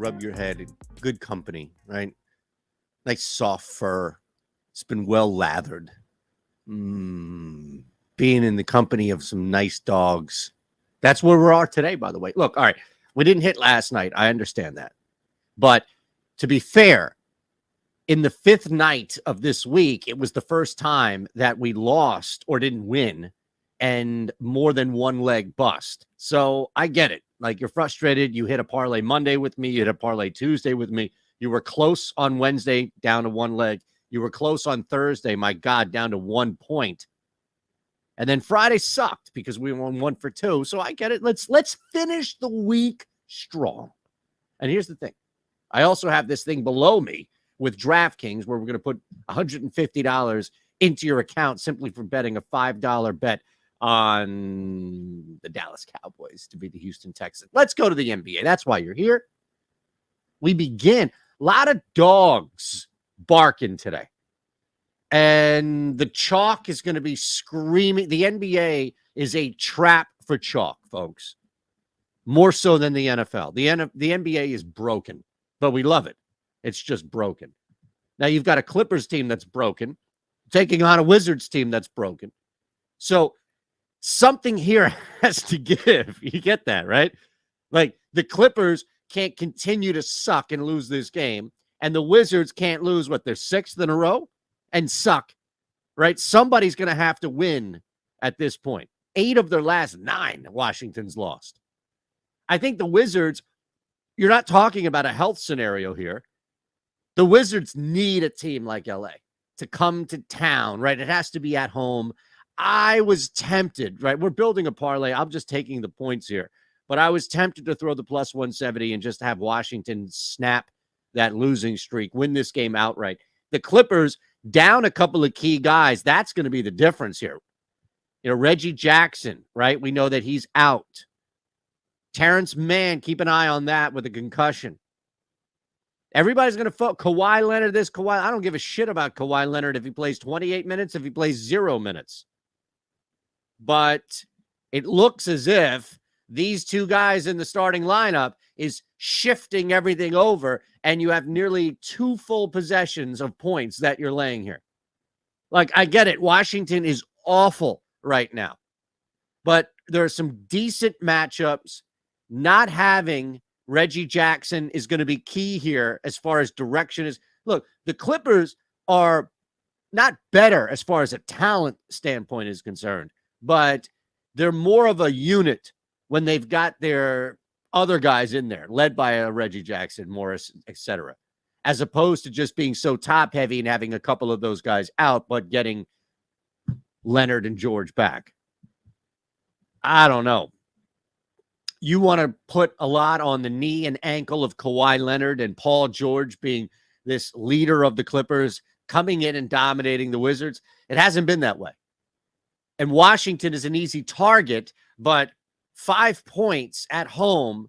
rub your head. Good company, right? Nice soft fur. It's been well lathered. Being in the company of some nice dogs. That's where we are today, by the way. Look, all right, we didn't hit last night. I understand that. But to be fair, in the fifth night of this week, it was the first time that we lost or didn't win and more than one leg bust. So I get it. Like, you're frustrated. You hit a parlay Monday with me. You hit a parlay Tuesday with me. You were close on Wednesday, down to one leg. You were close on Thursday, my God, down to 1 point. And then Friday sucked because we won 1 for 2. So I get it. Let's finish the week strong. And here's the thing. I also have this thing below me with DraftKings where we're going to put $150 into your account simply for betting a $5 bet on the Dallas Cowboys to beat the Houston Texans. Let's go to the NBA. That's why you're here. We begin. A lot of dogs barking today. And the chalk is going to be screaming. The NBA is a trap for chalk, folks. More so than the NFL. The NBA is broken, but we love it. It's just broken. Now you've got a Clippers team that's broken, taking on a Wizards team that's broken. So something here has to give. You get that, right? Like, the Clippers can't continue to suck and lose this game, and the Wizards can't lose, their 6th in a row and suck, right? Somebody's going to have to win at this point. 8 of their last 9 Washington's lost. I think the Wizards, you're not talking about a health scenario here. The Wizards need a team like LA to come to town, right? It has to be at home. I was tempted, right? We're building a parlay. I'm just taking the points here. But I was tempted to throw the plus 170 and just have Washington snap that losing streak, win this game outright. The Clippers down a couple of key guys. That's going to be the difference here. You know, Reggie Jackson, right? We know that he's out. Terrence Mann, keep an eye on that with a concussion. Everybody's going to focus. Kawhi Leonard, I don't give a shit about Kawhi Leonard if he plays 28 minutes, if he plays 0 minutes. But it looks as if these two guys in the starting lineup is shifting everything over, and you have nearly 2 full possessions of points that you're laying here. Like, I get it. Washington is awful right now. But there are some decent matchups. Not having Reggie Jackson is going to be key here as far as direction is. Look, the Clippers are not better as far as a talent standpoint is concerned, but they're more of a unit when they've got their other guys in there, led by a Reggie Jackson, Morris, etc., as opposed to just being so top-heavy and having a couple of those guys out, but getting Leonard and George back. I don't know. You want to put a lot on the knee and ankle of Kawhi Leonard and Paul George being this leader of the Clippers, coming in and dominating the Wizards. It hasn't been that way. And Washington is an easy target, but 5 points at home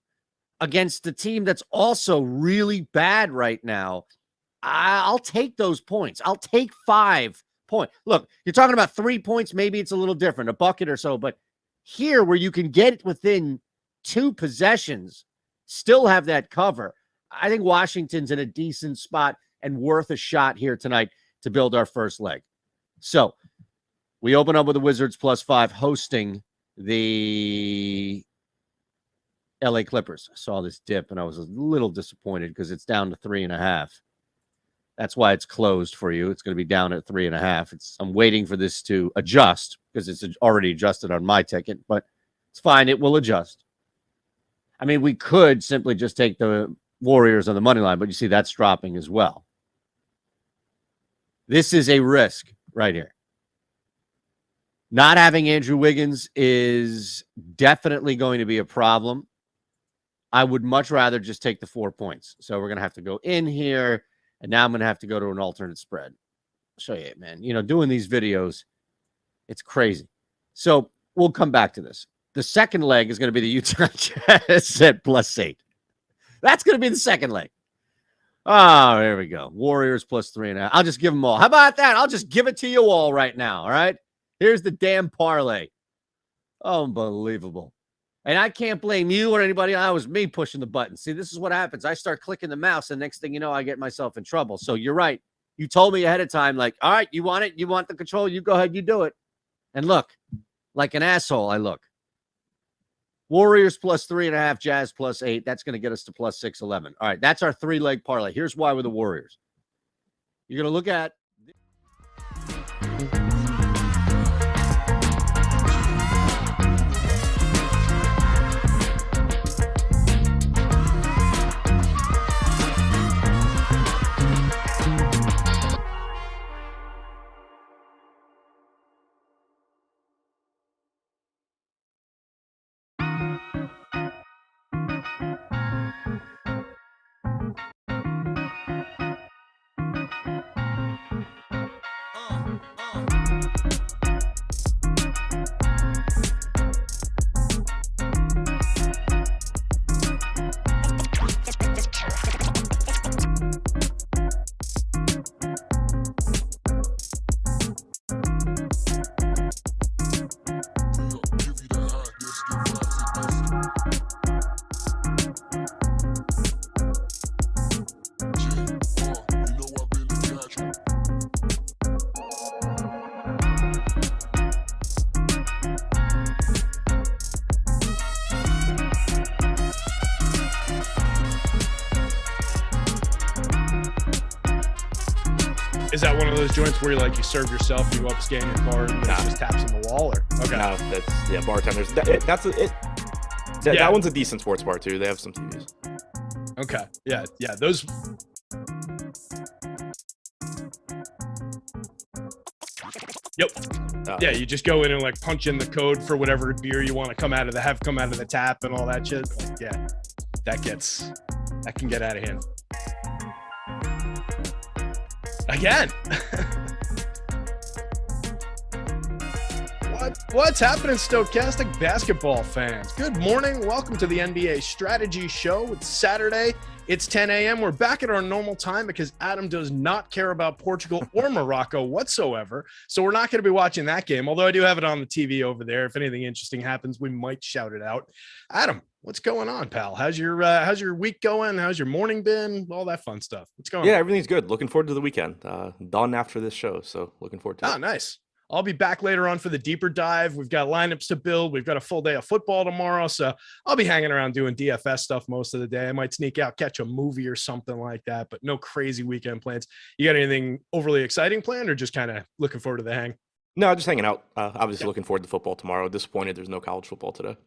against the team that's also really bad right now, I'll take those points. I'll take 5 points. Look, you're talking about 3 points. Maybe it's a little different, a bucket or so, but here where you can get it within 2 possessions, still have that cover. I think Washington's in a decent spot and worth a shot here tonight to build our first leg. So we open up with the Wizards +5 hosting the LA Clippers. I saw this dip and I was a little disappointed because it's down to 3.5. That's why it's closed for you. It's going to be down at 3.5. I'm waiting for this to adjust because it's already adjusted on my ticket, but it's fine. It will adjust. I mean, we could simply just take the Warriors on the money line, but you see that's dropping as well. This is a risk right here. Not having Andrew Wiggins is definitely going to be a problem. I would much rather just take the 4 points. So we're going to have to go in here, and now I'm going to have to go to an alternate spread. I'll show you it, man. You know, doing these videos, it's crazy. So we'll come back to this. The second leg is going to be the Utah Jazz at +8. That's going to be the second leg. Oh, there we go. Warriors +3.5. I'll just give them all. How about that? I'll just give it to you all right now. All right. Here's the damn parlay. Unbelievable. And I can't blame you or anybody. That was me pushing the button. See, this is what happens. I start clicking the mouse, and next thing you know, I get myself in trouble. So you're right. You told me ahead of time, like, all right, you want it? You want the control? You go ahead, you do it. And look, like an asshole, I look. Warriors plus 3.5, Jazz plus 8. That's going to get us to plus 611. All right, that's our 3-leg parlay. Here's why with the Warriors. You're going to look at Is that one of those joints where you serve yourself, you go up, scan your card, and it just taps in the wall? Or okay, no, that's bartenders. That one's a decent sports bar too. They have some TVs. Okay, yeah, those. Yep. Yeah, you just go in and punch in the code for whatever beer you want to come out of the tap and all that shit. Yeah, that can get out of hand. Again. What's happening, Stokastic basketball fans? Good morning. Welcome to the NBA Strategy Show. It's Saturday. It's 10 a.m. We're back at our normal time because Adam does not care about Portugal or Morocco whatsoever. So we're not going to be watching that game, although I do have it on the TV over there. If anything interesting happens, we might shout it out. Adam, what's going on, pal? How's your week going? How's your morning been? All that fun stuff. What's going on? Yeah, everything's good. Looking forward to the weekend. Done after this show, so looking forward to it. Oh, nice. I'll be back later on for the deeper dive. We've got lineups to build. We've got a full day of football tomorrow. So I'll be hanging around doing DFS stuff most of the day. I might sneak out, catch a movie or something like that, but no crazy weekend plans. You got anything overly exciting planned or just kind of looking forward to the hang? No, just hanging out. Obviously looking forward to football tomorrow. Disappointed there's no college football today.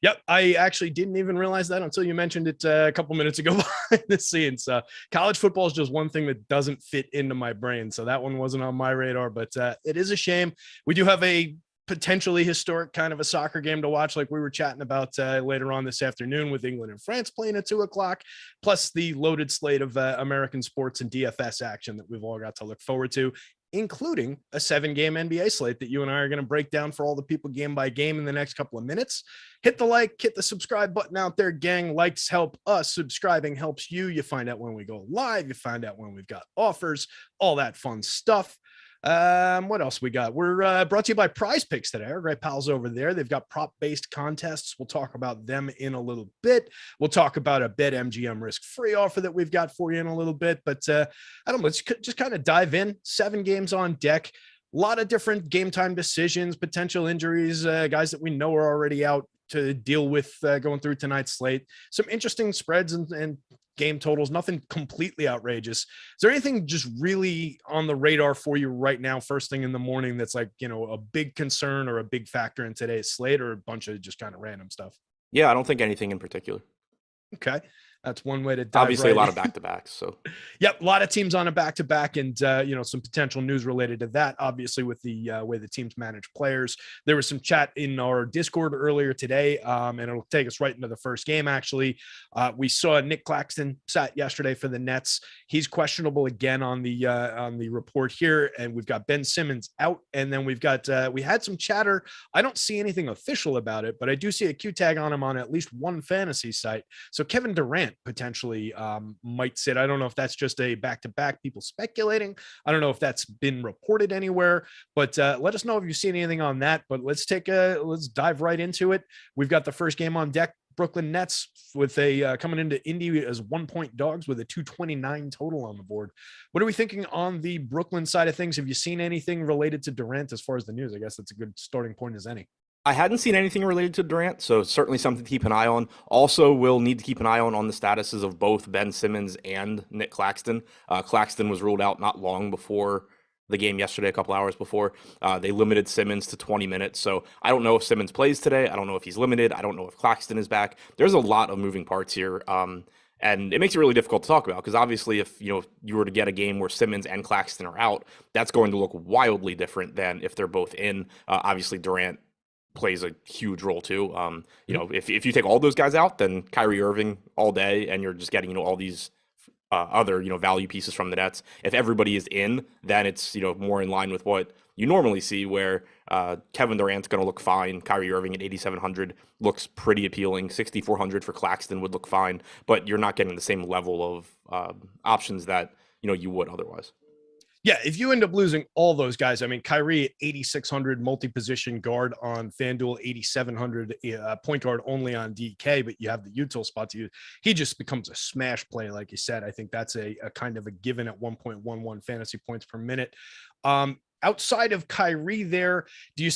Yep, I actually didn't even realize that until you mentioned it a couple minutes ago behind the scenes. College football is just one thing that doesn't fit into my brain, so that one wasn't on my radar, but it is a shame. We do have a potentially historic kind of a soccer game to watch, like we were chatting about later on this afternoon with England and France playing at 2:00, plus the loaded slate of American sports and DFS action that we've all got to look forward to, including a 7-game NBA slate that you and I are going to break down for all the people game by game in the next couple of minutes. Hit the like, hit the subscribe button out there, gang. Likes help us. Subscribing helps you. You find out when we go live. You find out when we've got offers, all that fun stuff. What else we got? We're brought to you by PrizePicks today. Our great pals over there. They've got prop-based contests. We'll talk about them in a little bit. We'll talk about a BetMGM risk-free offer that we've got for you in a little bit. But I don't know. Let's just kind of dive in. 7 games on deck. A lot of different game time decisions, potential injuries, guys that we know are already out to deal with going through tonight's slate. Some interesting spreads and game totals, nothing completely outrageous. Is there anything just really on the radar for you right now, first thing in the morning, that's a big concern or a big factor in today's slate, or a bunch of just kind of random stuff? Yeah, I don't think anything in particular. Okay. That's one way to dive. Obviously, a lot of back-to-backs. So, yep, a lot of teams on a back-to-back, and some potential news related to that. Obviously, with the way the teams manage players, there was some chat in our Discord earlier today, and it'll take us right into the first game. Actually, we saw Nick Claxton sat yesterday for the Nets. He's questionable again on the report here, and we've got Ben Simmons out, and then we've got we had some chatter. I don't see anything official about it, but I do see a Q tag on him on at least one fantasy site. So Kevin Durant Durant potentially might sit. I don't know if that's just a back-to-back, people speculating. I don't know if that's been reported anywhere, but let us know if you've seen anything on that. But let's dive right into it. We've got the first game on deck. Brooklyn Nets with a coming into Indy as 1-point dogs with a 229 total on the board. What are we thinking on the Brooklyn side of things? Have you seen anything related to Durant as far as the news? I guess that's a good starting point as any. I hadn't seen anything related to Durant, so certainly something to keep an eye on. Also, we'll need to keep an eye on the statuses of both Ben Simmons and Nick Claxton. Claxton was ruled out not long before the game yesterday, a couple hours before. They limited Simmons to 20 minutes, so I don't know if Simmons plays today. I don't know if he's limited. I don't know if Claxton is back. There's a lot of moving parts here, and it makes it really difficult to talk about because obviously if you were to get a game where Simmons and Claxton are out, that's going to look wildly different than if they're both in. Obviously, Durant plays a huge role too. If you take all those guys out, then Kyrie Irving all day, and you're just getting all these other value pieces from the Nets. If everybody is in, then it's more in line with what you normally see, where Kevin Durant's going to look fine. Kyrie Irving at 8,700 looks pretty appealing. 6,400 for Claxton would look fine, but you're not getting the same level of options that you would otherwise. Yeah, if you end up losing all those guys, I mean, Kyrie at 8,600 multi-position guard on FanDuel, 8,700 point guard only on DK, but you have the util spot to use. He just becomes a smash play, like you said. I think that's a kind of a given at 1.11 fantasy points per minute. Outside of Kyrie there, do you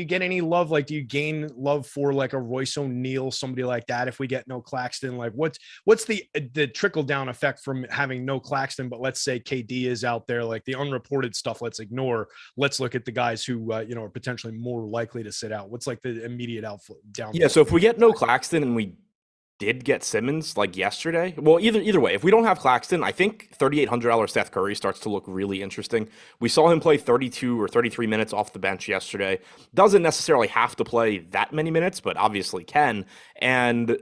get any love? Like, do you gain love for like a Royce O'Neal, somebody like that? If we get no Claxton, like what's the trickle down effect from having no Claxton, but let's say KD is out there, like the unreported stuff, let's ignore. Let's look at the guys who, are potentially more likely to sit out. What's like the immediate outflow down? Yeah. So if we get no Claxton and we did get Simmons like yesterday, well, either way, if we don't have Claxton, I think $3,800 Seth Curry starts to look really interesting. We saw him play 32 or 33 minutes off the bench yesterday. Doesn't necessarily have to play that many minutes, but obviously can, and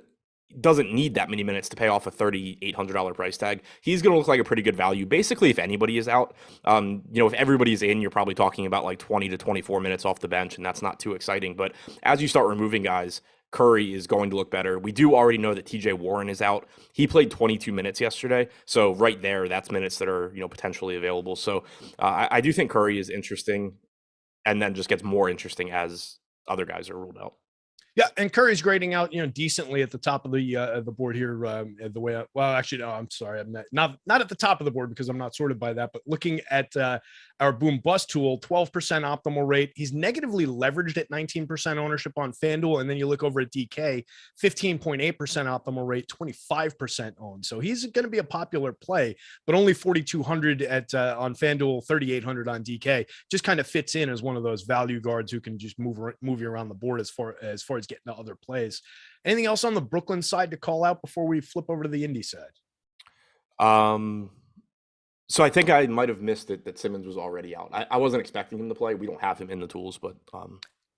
doesn't need that many minutes to pay off a $3,800 price tag. He's going to look like a pretty good value. Basically, if anybody is out, if everybody's in, you're probably talking about like 20 to 24 minutes off the bench, and that's not too exciting. But as you start removing guys, Curry is going to look better. We do already know that TJ Warren is out. He played 22 minutes yesterday. So right there, that's minutes that are, potentially available. So I do think Curry is interesting, and then just gets more interesting as other guys are ruled out. Yeah, and Curry's grading out, decently at the top of the board here. The way, actually, no, I'm sorry, I'm not at the top of the board because I'm not sorted by that. But looking at our boom bust tool, 12% optimal rate. He's negatively leveraged at 19% ownership on FanDuel, and then you look over at DK, 15.8% optimal rate, 25% owned. So he's going to be a popular play, but only 4,200 on FanDuel, 3,800 on DK. Just kind of fits in as one of those value guards who can just move you around the board as far as getting to other plays. Anything else on the Brooklyn side to call out before we flip over to the Indy side? So I think I might have missed it that Simmons was already out. I wasn't expecting him to play. We don't have him in the tools, but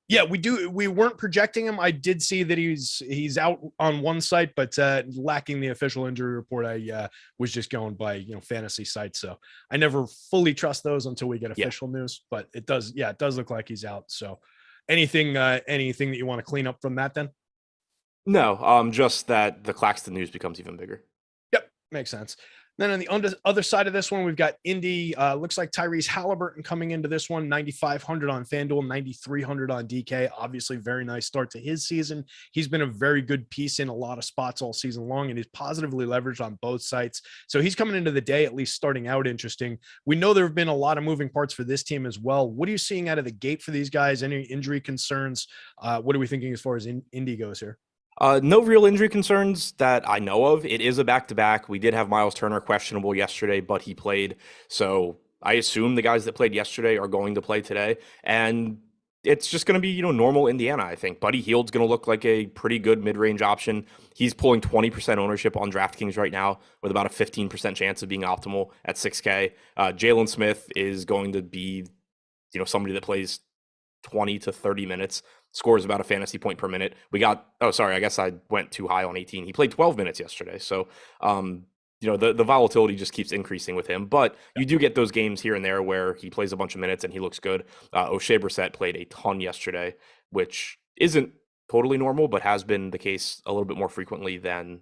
yeah, we do. We weren't projecting him. I did see that he's out on one site, but lacking the official injury report. I was just going by fantasy sites, so I never fully trust those until we get official news. But it does look like he's out. So anything that you want to clean up from that then? No, just that the Claxton news becomes even bigger. Yep, makes sense. Then on the other side of this one, we've got Indy. Looks like Tyrese Halliburton coming into this one, 9,500 on FanDuel, 9,300 on DK. Obviously, very nice start to his season. He's been a very good piece in a lot of spots all season long, and he's positively leveraged on both sites. So he's coming into the day, at least starting out interesting. We know there have been a lot of moving parts for this team as well. What are you seeing out of the gate for these guys? Any injury concerns? What are we thinking as far as Indy goes here? No real injury concerns that I know of. It is a back-to-back. We did have Miles Turner questionable yesterday, but he played. So I assume the guys that played yesterday are going to play today. And it's just going to be, normal Indiana, I think. Buddy Hield's going to look like a pretty good mid-range option. He's pulling 20% ownership on DraftKings right now with about a 15% chance of being optimal at 6K. Jalen Smith is going to be, somebody that plays 20 to 30 minutes, scores about a fantasy point per minute. I guess I went too high on 18. He played 12 minutes yesterday. So, the volatility just keeps increasing with him, but you do get those games here and there where he plays a bunch of minutes and he looks good. O'Shea Brissett played a ton yesterday, which isn't totally normal, but has been the case a little bit more frequently than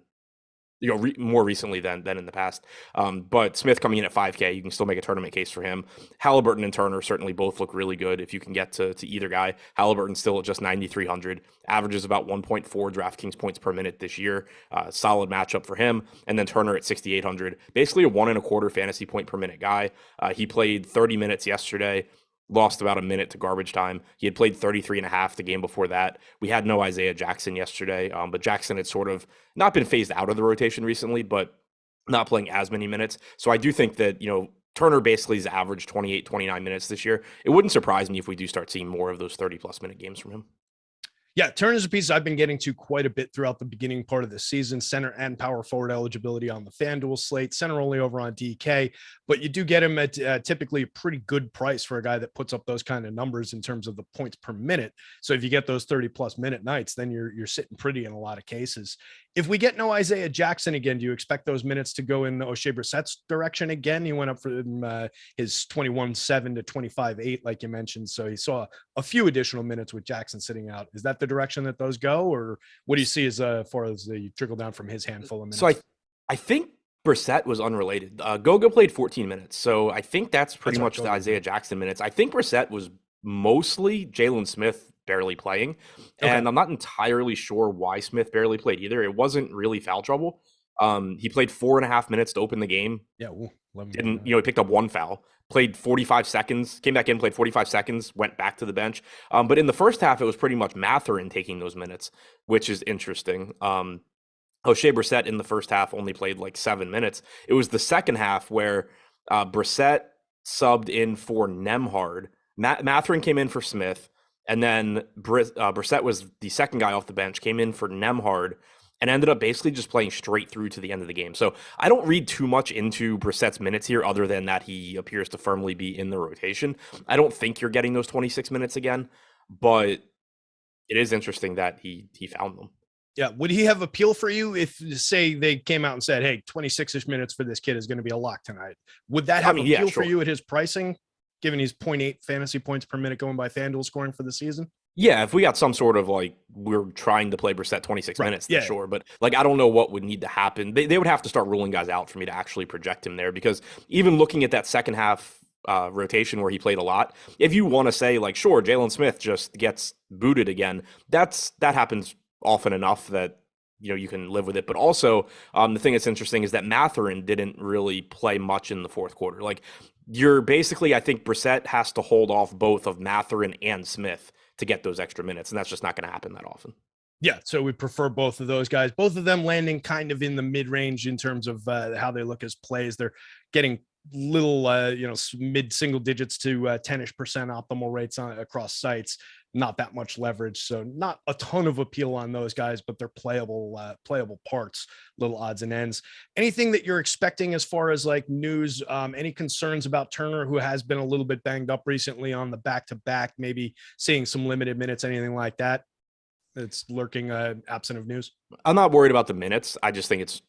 more recently than in the past. But Smith coming in at 5K, you can still make a tournament case for him. Halliburton and Turner certainly both look really good if you can get to either guy. Halliburton still at just 9,300, averages about 1.4 DraftKings points per minute this year. Solid matchup for him. And then Turner at 6,800, basically a 1.25 fantasy point per minute guy. He played 30 minutes yesterday. Lost about a minute to garbage time. He had played 33 and a half the game before that. We had no Isaiah Jackson yesterday, but Jackson had sort of not been phased out of the rotation recently, but not playing as many minutes. So I do think that, Turner basically has averaged 28, 29 minutes this year. It wouldn't surprise me if we do start seeing more of those 30-plus minute games from him. Yeah, Turner's a piece I've been getting to quite a bit throughout the beginning part of the season. Center and power forward eligibility on the FanDuel slate. Center only over on DK, but you do get him at typically a pretty good price for a guy that puts up those kind of numbers in terms of the points per minute. So if you get those 30-plus minute nights, then you're sitting pretty in a lot of cases. If we get no Isaiah Jackson again, do you expect those minutes to go in O'Shea Brissett's direction again? He went up from his 21-7 to 25-8, like you mentioned. So he saw a few additional minutes with Jackson sitting out. Is that the direction that those go, or what do you see as far as the trickle down from his handful of minutes? So I think Brissett was unrelated. Goga played 14 minutes, so I think that's pretty much the Isaiah Jackson minutes. I think Brissett was mostly Jalen Smith barely playing, and I'm not entirely sure why Smith barely played either. It wasn't really foul trouble. He played 4.5 minutes to open the game. Yeah, he picked up one foul, played 45 seconds, came back in, played 45 seconds, went back to the bench. But in the first half, it was pretty much Mathurin taking those minutes, which is interesting. O'Shea Brissett in the first half only played like 7 minutes. It was the second half where Brissett subbed in for Nembhard. Mathurin came in for Smith, and then Brissett was the second guy off the bench, came in for Nembhard, and ended up basically just playing straight through to the end of the game. So I don't read too much into Brissett's minutes here other than that he appears to firmly be in the rotation. I don't think you're getting those 26 minutes again, but it is interesting that he found them. Yeah. Would he have appeal for you if, say, they came out and said, hey, 26-ish minutes for this kid is going to be a lock tonight? Would that have appeal for you at his pricing, given he's 0.8 fantasy points per minute going by FanDuel scoring for the season? Yeah, if we got some sort of we're trying to play Brissett 26 minutes, then sure. But I don't know what would need to happen. They would have to start ruling guys out for me to actually project him there, because even looking at that second half rotation where he played a lot, if you want to say sure, Jalen Smith just gets booted again, that happens often enough that you can live with it. But also the thing that's interesting is that Mathurin didn't really play much in the fourth quarter. You're basically, I think Brissett has to hold off both of Mathurin and Smith to get those extra minutes, and that's just not going to happen that often. Yeah, so we prefer both of those guys, both of them landing kind of in the mid-range in terms of how they look as plays. They're getting little, mid-single digits to 10-ish% optimal rates across sites. Not that much leverage, so not a ton of appeal on those guys, but they're playable parts, little odds and ends. Anything that you're expecting as far as news? Any concerns about Turner, who has been a little bit banged up recently on the back-to-back, maybe seeing some limited minutes, anything like that? It's lurking absent of news. I'm not worried about the minutes. I just think it's,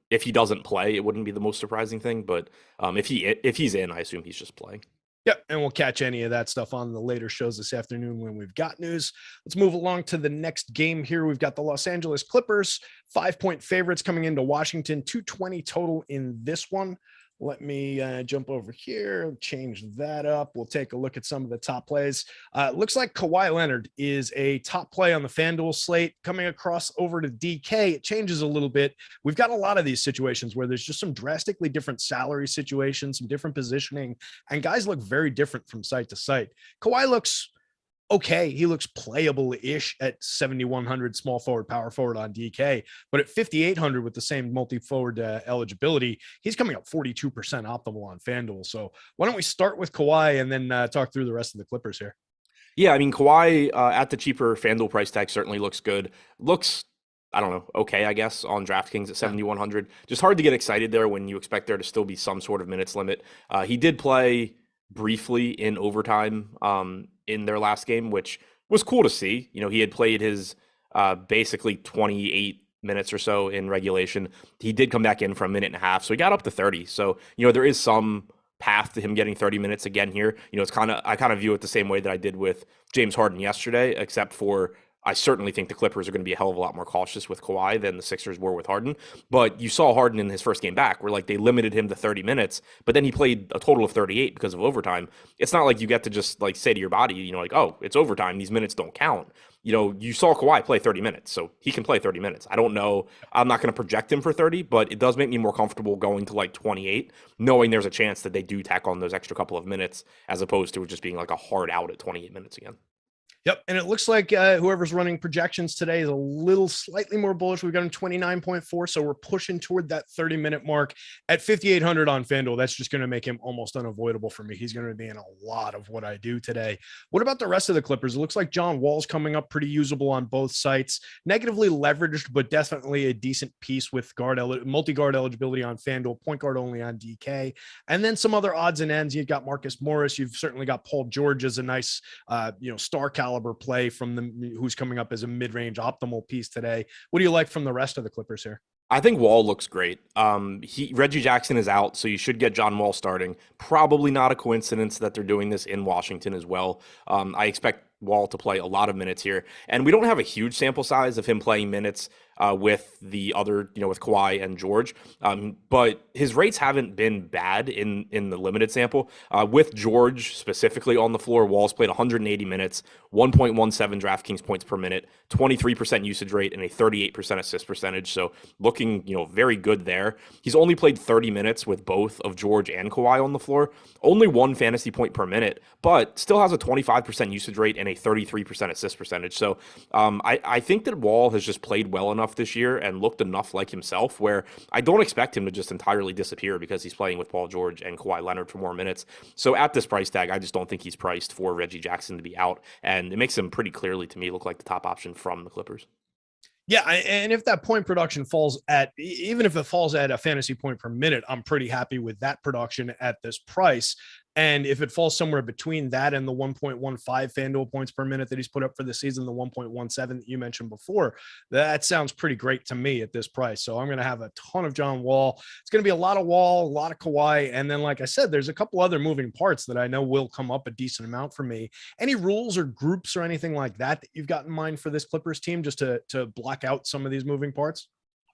if he doesn't play, it wouldn't be the most surprising thing. But if he's in, I assume he's just playing. Yep, and we'll catch any of that stuff on the later shows this afternoon when we've got news. Let's move along to the next game here. We've got the Los Angeles Clippers, 5-point favorites coming into Washington, 220 total in this one. Let me jump over here, change that up. We'll take a look at some of the top plays. Looks like Kawhi Leonard is a top play on the FanDuel slate. Coming across over to DK, it changes a little bit. We've got a lot of these situations where there's just some drastically different salary situations, some different positioning, and guys look very different from site to site. Kawhi looks okay. He looks playable-ish at 7,100 small forward, power forward on DK, but at 5,800 with the same multi-forward eligibility, he's coming up 42% optimal on FanDuel. So why don't we start with Kawhi and then talk through the rest of the Clippers here? Yeah, I mean, Kawhi at the cheaper FanDuel price tag certainly looks good. Looks, I don't know, okay, I guess, on DraftKings at 7,100. Just hard to get excited there when you expect there to still be some sort of minutes limit. He did play briefly in overtime in their last game, which was cool to see. He had played his basically 28 minutes or so in regulation. He did come back in for a minute and a half, so he got up to 30. So, there is some path to him getting 30 minutes again here. I kind of view it the same way that I did with James Harden yesterday, except for I certainly think the Clippers are going to be a hell of a lot more cautious with Kawhi than the Sixers were with Harden. But you saw Harden in his first game back where like they limited him to 30 minutes, but then he played a total of 38 because of overtime. It's not like you get to just like say to your body, you know, like, oh, it's overtime. These minutes don't count. You know, you saw Kawhi play 30 minutes, so he can play 30 minutes. I don't know. I'm not going to project him for 30, but it does make me more comfortable going to like 28, knowing there's a chance that they do tack on those extra couple of minutes as opposed to it just being like a hard out at 28 minutes again. Yep. And it looks like whoever's running projections today is a little slightly more bullish. We've got him 29.4. So we're pushing toward that 30-minute mark at 5,800 on FanDuel. That's just going to make him almost unavoidable for me. He's going to be in a lot of what I do today. What about the rest of the Clippers? It looks like John Wall's coming up pretty usable on both sites, negatively leveraged, but definitely a decent piece with multi-guard eligibility on FanDuel, point guard only on DK. And then some other odds and ends. You've got Marcus Morris. You've certainly got Paul George as a nice, star caliber play from them, who's coming up as a mid-range optimal piece today. What do you like from the rest of the Clippers here? I think Wall looks great. Reggie Jackson is out, so you should get John Wall starting. Probably not a coincidence that they're doing this in Washington as well. I expect Wall to play a lot of minutes here, and we don't have a huge sample size of him playing minutes with the other, with Kawhi and George. But his rates haven't been bad in the limited sample. With George specifically on the floor, Wall's played 180 minutes, 1.17 DraftKings points per minute, 23% usage rate, and a 38% assist percentage. So looking, very good there. He's only played 30 minutes with both of George and Kawhi on the floor. Only 1 fantasy point per minute, but still has a 25% usage rate and a 33% assist percentage. So I think that Wall has just played well enough this year and looked enough like himself where I don't expect him to just entirely disappear because he's playing with Paul George and Kawhi Leonard for more minutes. So at this price tag, I just don't think he's priced for Reggie Jackson to be out. And it makes him pretty clearly to me look like the top option from the Clippers. Yeah, and if that point production even if it falls at a fantasy point per minute, I'm pretty happy with that production at this price. And if it falls somewhere between that and the 1.15 FanDuel points per minute that he's put up for the season, the 1.17 that you mentioned before, that sounds pretty great to me at this price. So I'm going to have a ton of John Wall. It's going to be a lot of Wall, a lot of Kawhi. And then, like I said, there's a couple other moving parts that I know will come up a decent amount for me. Any rules or groups or anything like that you've got in mind for this Clippers team just to block out some of these moving parts?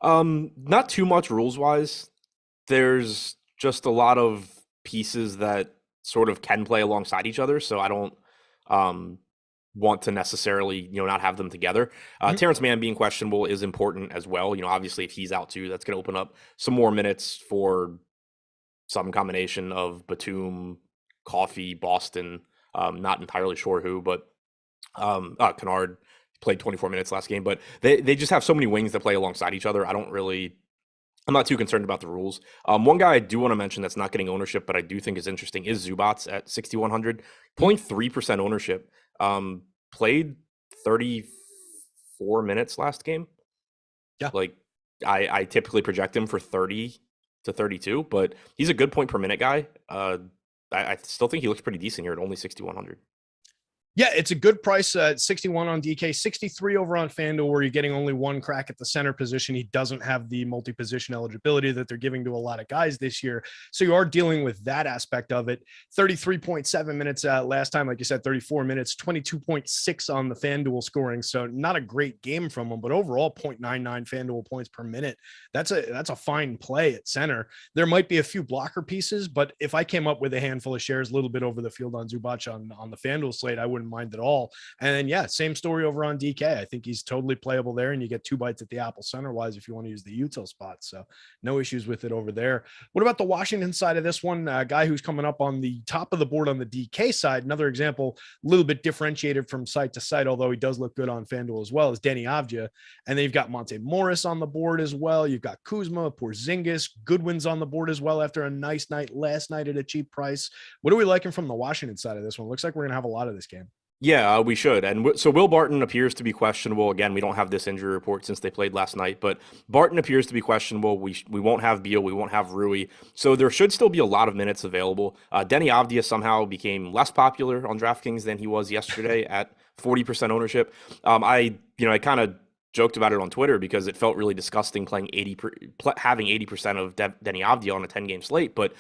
Not too much rules wise. There's just a lot of pieces that sort of can play alongside each other. So I don't want to necessarily, not have them together. Terrence Mann being questionable is important as well. Obviously if he's out too, that's going to open up some more minutes for some combination of Batum, Coffee, Boston. Not entirely sure who, but Kennard played 24 minutes last game, but they just have so many wings that play alongside each other. I'm not too concerned about the rules. One guy I do want to mention that's not getting ownership, but I do think is interesting is Zubats at 6,100, 0.3% ownership. Played 34 minutes last game. Yeah. Like I typically project him for 30 to 32, but he's a good point per minute guy. I still think he looks pretty decent here at only 6,100. Yeah, it's a good price at 61 on DK, 63 over on FanDuel, where you're getting only one crack at the center position. He doesn't have the multi-position eligibility that they're giving to a lot of guys this year. So you are dealing with that aspect of it. 33.7 minutes last time, like you said, 34 minutes, 22.6 on the FanDuel scoring. So not a great game from him, but overall 0.99 FanDuel points per minute. That's a fine play at center. There might be a few blocker pieces, but if I came up with a handful of shares a little bit over the field on Zubac on the FanDuel slate, I wouldn't mind at all. And then, yeah, same story over on DK. I think he's totally playable there, and you get 2 bites at the apple center wise if you want to use the util spot. So no issues with it over there. What about the Washington side of this one? A guy who's coming up on the top of the board on the DK side, another example, a little bit differentiated from site to site, although he does look good on FanDuel as well, is Denny Avdia. And then you've got Monte Morris on the board as well. You've got Kuzma, Porzingis, Goodwin's on the board as well after a nice night last night at a cheap price. What are we liking from the Washington side of this one? Looks like we're going to have a lot of this game. Yeah, we should. And so Will Barton appears to be questionable. Again, we don't have this injury report since they played last night, but Barton appears to be questionable. We won't have Beal. We won't have Rui. So there should still be a lot of minutes available. Denny Avdia somehow became less popular on DraftKings than he was yesterday at 40% ownership. I kind of joked about it on Twitter because it felt really disgusting having 80% of Denny Avdia on a 10-game slate, but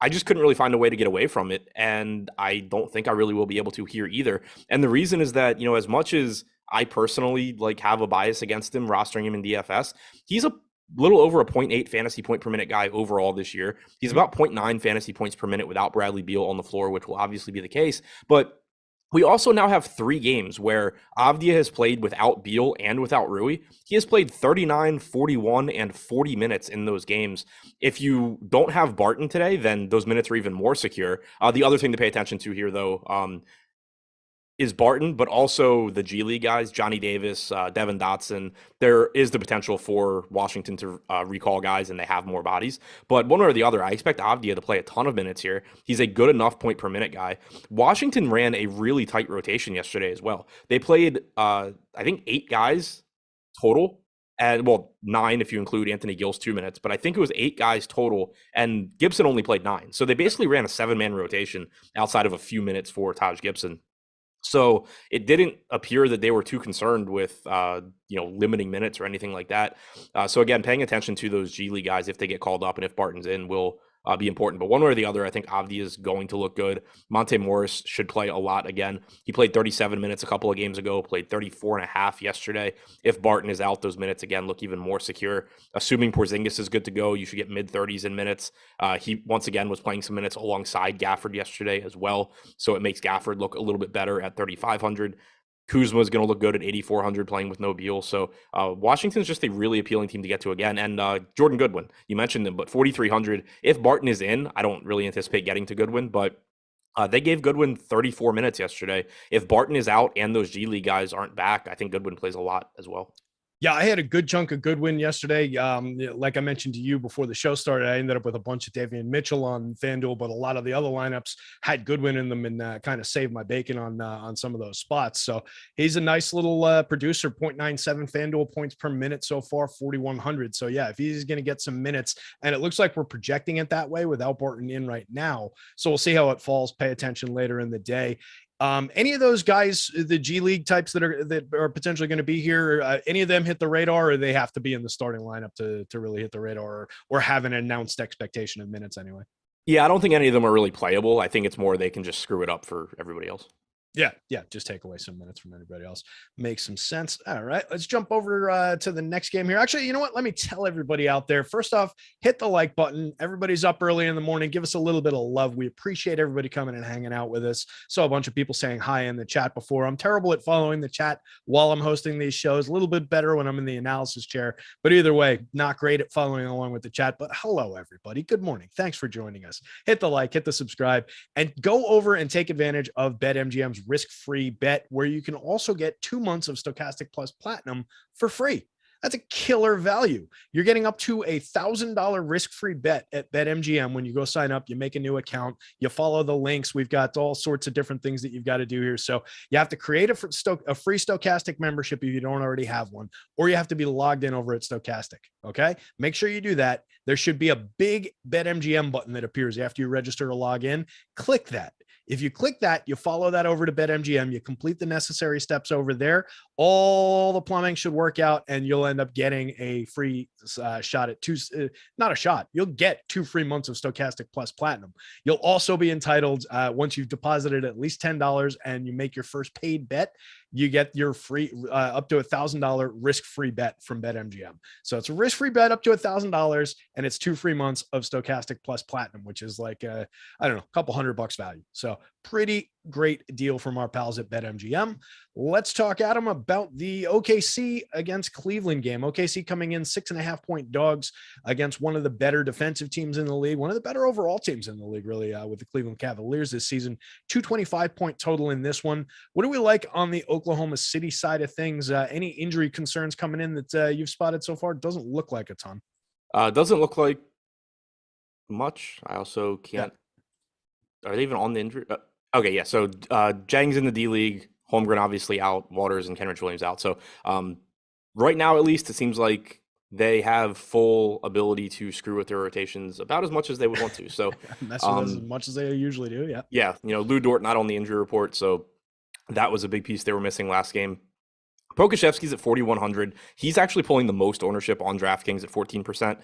I just couldn't really find a way to get away from it, and I don't think I really will be able to here either. And the reason is that, as much as I personally have a bias against him, rostering him in DFS. He's a little over a 0.8 fantasy point per minute guy overall this year. He's about 0.9 fantasy points per minute without Bradley Beal on the floor, which will obviously be the case. But we also now have 3 games where Avdia has played without Beal and without Rui. He has played 39, 41, and 40 minutes in those games. If you don't have Barton today, then those minutes are even more secure. The other thing to pay attention to here, though, is Barton, but also the G League guys, Johnny Davis, Devin Dotson. There is the potential for Washington to recall guys, and they have more bodies. But one way or the other, I expect Avdia to play a ton of minutes here. He's a good enough point per minute guy. Washington ran a really tight rotation yesterday as well. They played, I think, 8 guys total. And 9 if you include Anthony Gill's 2 minutes, but I think it was 8 guys total, and Gibson only played 9. So they basically ran a 7-man rotation outside of a few minutes for Taj Gibson. So it didn't appear that they were too concerned with, limiting minutes or anything like that. So again, paying attention to those G League guys if they get called up and if Barton's in will be important. But one way or the other, I think Avdia is going to look good. Monte Morris should play a lot again. He played 37 minutes a couple of games ago, played 34 and a half yesterday. If Barton is out, those minutes again look even more secure. Assuming Porzingis is good to go, you should get mid-30s in minutes. He once again was playing some minutes alongside Gafford yesterday as well, so it makes Gafford look a little bit better at 3,500. Kuzma is going to look good at 8,400 playing with no Beal. So Washington's just a really appealing team to get to again. And Jordan Goodwin, you mentioned him, but 4,300. If Barton is in, I don't really anticipate getting to Goodwin, but they gave Goodwin 34 minutes yesterday. If Barton is out and those G League guys aren't back, I think Goodwin plays a lot as well. Yeah, I had a good chunk of Goodwin yesterday. Like I mentioned to you before the show started, I ended up with a bunch of Davion Mitchell on FanDuel, but a lot of the other lineups had Goodwin in them and kind of saved my bacon on some of those spots. So he's a nice little producer, 0.97 FanDuel points per minute so far, 4,100. So yeah, if he's going to get some minutes, and it looks like we're projecting it that way without Barton in right now. So we'll see how it falls. Pay attention later in the day. Any of those guys, the G League types that are potentially going to be here, any of them hit the radar, or they have to be in the starting lineup to really hit the radar, or have an announced expectation of minutes anyway? Yeah, I don't think any of them are really playable. I think it's more they can just screw it up for everybody else. Yeah, just take away some minutes from anybody else. Makes some sense. All right, let's jump over to the next game here. Actually, you know what? Let me tell everybody out there. First off, hit the like button. Everybody's up early in the morning. Give us a little bit of love. We appreciate everybody coming and hanging out with us. Saw a bunch of people saying hi in the chat before. I'm terrible at following the chat while I'm hosting these shows. A little bit better when I'm in the analysis chair. But either way, not great at following along with the chat. But hello, everybody. Good morning. Thanks for joining us. Hit the like, hit the subscribe, and go over and take advantage of BetMGM's risk-free bet, where you can also get 2 months of Stokastic Plus Platinum for free. That's a killer value. You're getting up to $1,000 risk-free bet at BetMGM when you go sign up. You make a new account. You follow the links. We've got all sorts of different things that you've got to do here. So you have to create a free Stokastic membership if you don't already have one, or you have to be logged in over at Stokastic. Okay, make sure you do that. There should be a big BetMGM button that appears after you register to log in. Click that. If you click that, you follow that over to BetMGM, you complete the necessary steps over there, all the plumbing should work out, and you'll end up getting a free shot at not a shot. You'll get 2 free months of Stokastic Plus Platinum. You'll also be entitled, once you've deposited at least $10 and you make your first paid bet, you get your free up to $1,000 risk-free bet from BetMGM. So it's a risk-free bet up to $1,000, and it's 2 free months of Stokastic Plus Platinum, which is like a couple $100 value. So pretty great deal from our pals at BetMGM. Let's talk, Adam, about the OKC against Cleveland game. OKC coming in 6.5-point dogs against one of the better defensive teams in the league, one of the better overall teams in the league, really, with the Cleveland Cavaliers this season. 225-point total in this one. What do we like on the Oklahoma City side of things? Any injury concerns coming in that you've spotted so far? Doesn't look like a ton. Doesn't look like much. I also can't. Yeah. Are they even on the injury? Okay, yeah. So Jang's in the D League. Holmgren obviously out. Waters and Kenrich Williams out. So right now, at least, it seems like they have full ability to screw with their rotations about as much as they would want to. So mess with as much as they usually do. Yeah. Yeah. Lou Dort not on the injury report, so that was a big piece they were missing last game. Pokashevsky's at 4,100. He's actually pulling the most ownership on DraftKings at 14%.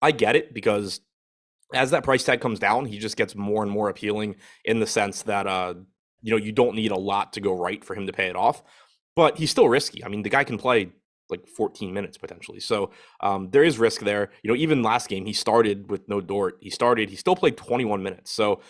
I get it, because as that price tag comes down, he just gets more and more appealing in the sense that, you don't need a lot to go right for him to pay it off. but he's still risky. I mean, the guy can play like 14 minutes potentially. So there is risk there. Even last game, he started with no Dort. He still played 21 minutes. So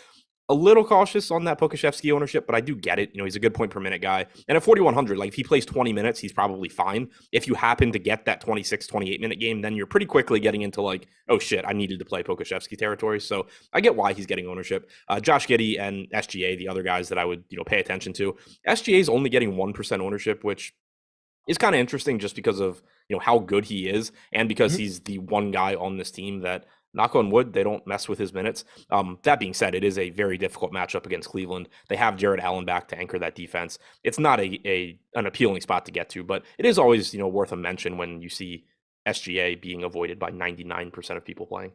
a little cautious on that Pokusevski ownership, but I do get it. He's a good point per minute guy. And at 4,100, like if he plays 20 minutes, he's probably fine. If you happen to get that 26, 28 minute game, then you're pretty quickly getting into like, oh shit, I needed to play Pokusevski territory. So I get why he's getting ownership. Josh Giddey and SGA, the other guys that I would, pay attention to. SGA is only getting 1% ownership, which is kind of interesting just because of, how good he is. And because he's the one guy on this team that, knock on wood, they don't mess with his minutes. That being said, it is a very difficult matchup against Cleveland. They have Jared Allen back to anchor that defense. It's not an appealing spot to get to, but it is always, worth a mention when you see SGA being avoided by 99% of people playing.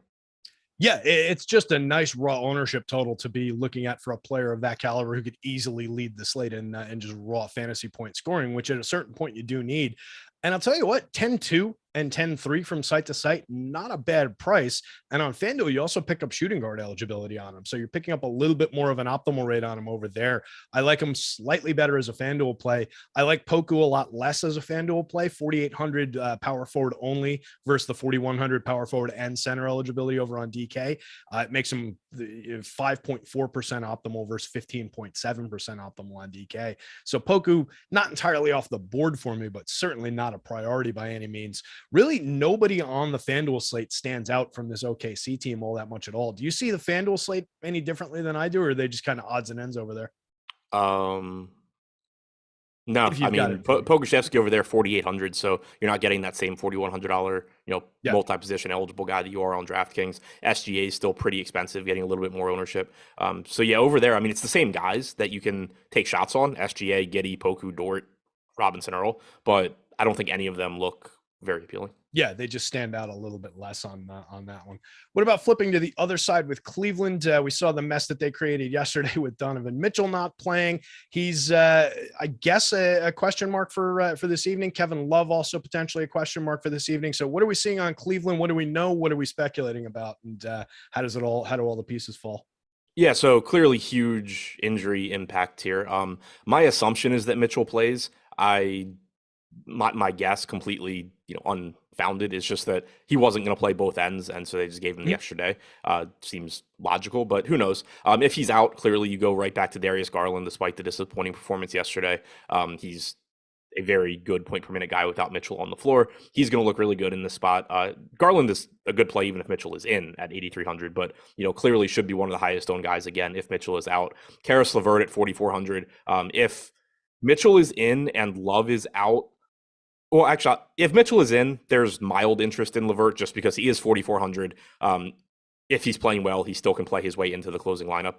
Yeah, it's just a nice raw ownership total to be looking at for a player of that caliber who could easily lead the slate in just raw fantasy point scoring, which at a certain point you do need. And I'll tell you what, 10-2 and 10-3 from site to site, not a bad price. And on FanDuel, you also picked up shooting guard eligibility on him. So you're picking up a little bit more of an optimal rate on him over there. I like him slightly better as a FanDuel play. I like Poku a lot less as a FanDuel play, 4,800 power forward only versus the 4,100 power forward and center eligibility over on DK. It makes him 5.4% optimal versus 15.7% optimal on DK. So Poku, not entirely off the board for me, but certainly not a priority by any means. Really, nobody on the FanDuel slate stands out from this OKC team all that much at all. Do you see the FanDuel slate any differently than I do, or are they just kind of odds and ends over there? No, I mean, Pokusevski over there, 4,800. So you're not getting that same $4,100, multi-position eligible guy that you are on DraftKings. SGA is still pretty expensive, getting a little bit more ownership. So yeah, over there, I mean, it's the same guys that you can take shots on: SGA, Giddey, Poku, Dort, Robinson, Earl. But I don't think any of them look very appealing. Yeah, they just stand out a little bit less on that one. What about flipping to the other side with Cleveland? We saw the mess that they created yesterday with Donovan Mitchell not playing. He's, I guess, a question mark for this evening. Kevin Love also potentially a question mark for this evening. So what are we seeing on Cleveland? What do we know? What are we speculating about? And how do all the pieces fall? Yeah, so clearly huge injury impact here. My assumption is that Mitchell plays. My guess, completely unfounded, is just that he wasn't going to play both ends, and so they just gave him the extra day. Seems logical, but who knows? If he's out, clearly you go right back to Darius Garland, despite the disappointing performance yesterday. He's a very good point per minute guy without Mitchell on the floor. He's going to look really good in this spot. Garland is a good play even if Mitchell is in at 8,300, but clearly should be one of the highest owned guys again if Mitchell is out. Karis LeVert at 4,400. If Mitchell is in and Love is out, well, actually, if Mitchell is in, there's mild interest in LeVert just because he is 4,400. If he's playing well, he still can play his way into the closing lineup.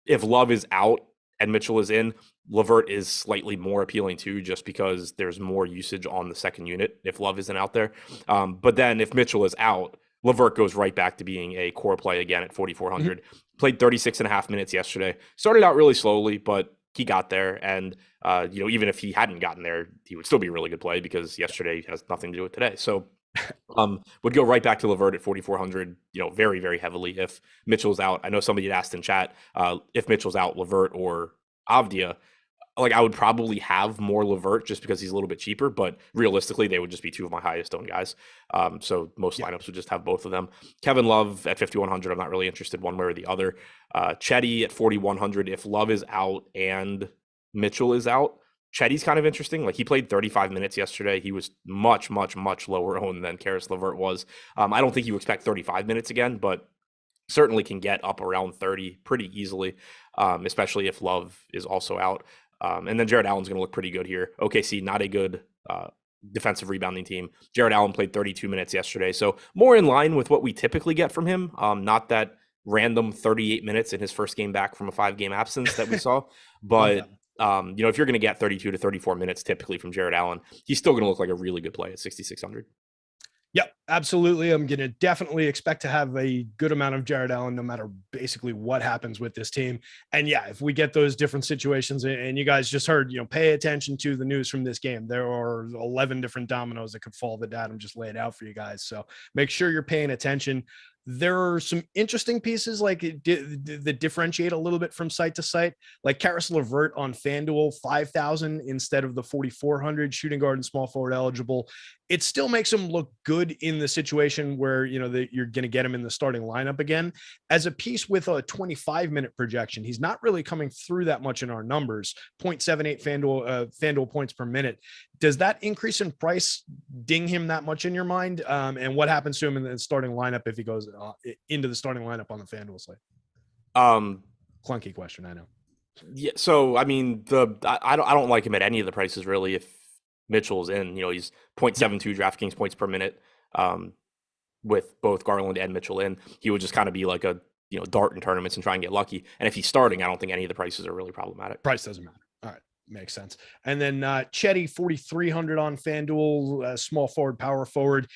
If Love is out and Mitchell is in, LeVert is slightly more appealing too, just because there's more usage on the second unit if Love isn't out there. But then if Mitchell is out, LeVert goes right back to being a core play again at 4,400. Played 36 and a half minutes yesterday. Started out really slowly, but he got there, and even if he hadn't gotten there, he would still be a really good play because yesterday has nothing to do with today. So would go right back to LeVert at 4,400, very, very heavily if Mitchell's out. I know somebody had asked in chat if Mitchell's out, LeVert or Avdia. Like, I would probably have more LeVert just because he's a little bit cheaper, but realistically, they would just be two of my highest owned guys. So most lineups would just have both of them. Kevin Love at 5,100, I'm not really interested one way or the other. Chetty at 4,100. If Love is out and Mitchell is out, Chetty's kind of interesting. Like, he played 35 minutes yesterday. He was much, much, much lower owned than Karis LeVert was. I don't think you expect 35 minutes again, but certainly can get up around 30 pretty easily, especially if Love is also out. And then Jared Allen's going to look pretty good here. OKC, not a good defensive rebounding team. Jared Allen played 32 minutes yesterday, so more in line with what we typically get from him. Not that random 38 minutes in his first game back from a 5-game absence that we saw. But, if you're going to get 32 to 34 minutes typically from Jared Allen, he's still going to look like a really good play at 6,600. Yep, absolutely. I'm going to definitely expect to have a good amount of Jared Allen, no matter basically what happens with this team. And yeah, if we get those different situations, and you guys just heard, pay attention to the news from this game. There are 11 different dominoes that could fall that Adam just laid out for you guys. So make sure you're paying attention. There are some interesting pieces like that differentiate a little bit from site to site, like Karis LeVert on FanDuel, 5,000 instead of the 4,400, shooting guard and small forward eligible. It still makes him look good in the situation where, you're going to get him in the starting lineup again. As a piece with a 25-minute projection, he's not really coming through that much in our numbers, 0.78 FanDuel points per minute. Does that increase in price ding him that much in your mind? And what happens to him in the starting lineup if he goes into the starting lineup on the FanDuel slate? Clunky question, I know. Yeah, so I mean, I don't like him at any of the prices really. If Mitchell's in, he's 0.72 DraftKings points per minute. With both Garland and Mitchell in, he would just kind of be like a dart in tournaments and try and get lucky. And if he's starting, I don't think any of the prices are really problematic. Price doesn't matter. All right. Makes sense. And then Chetty, 4,300 on FanDuel, small forward, power forward.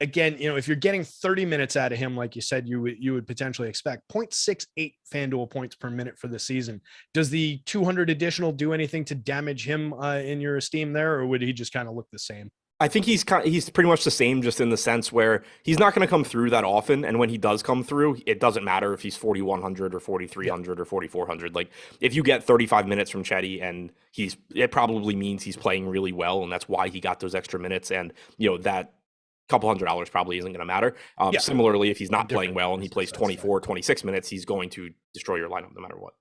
Again, if you're getting 30 minutes out of him, like you said, you would potentially expect 0.68 FanDuel points per minute for the season. Does the 200 additional do anything to damage him in your esteem there, or would he just kind of look the same? I think he's pretty much the same, just in the sense where he's not going to come through that often. And when he does come through, it doesn't matter if he's 4,100 or 4,300 or 4,400. Like if you get 35 minutes from Chetty, and it probably means he's playing really well. And that's why he got those extra minutes. And, that couple $100 probably isn't going to matter. Similarly, if he's not playing well and he plays 24, 26 minutes, he's going to destroy your lineup no matter what.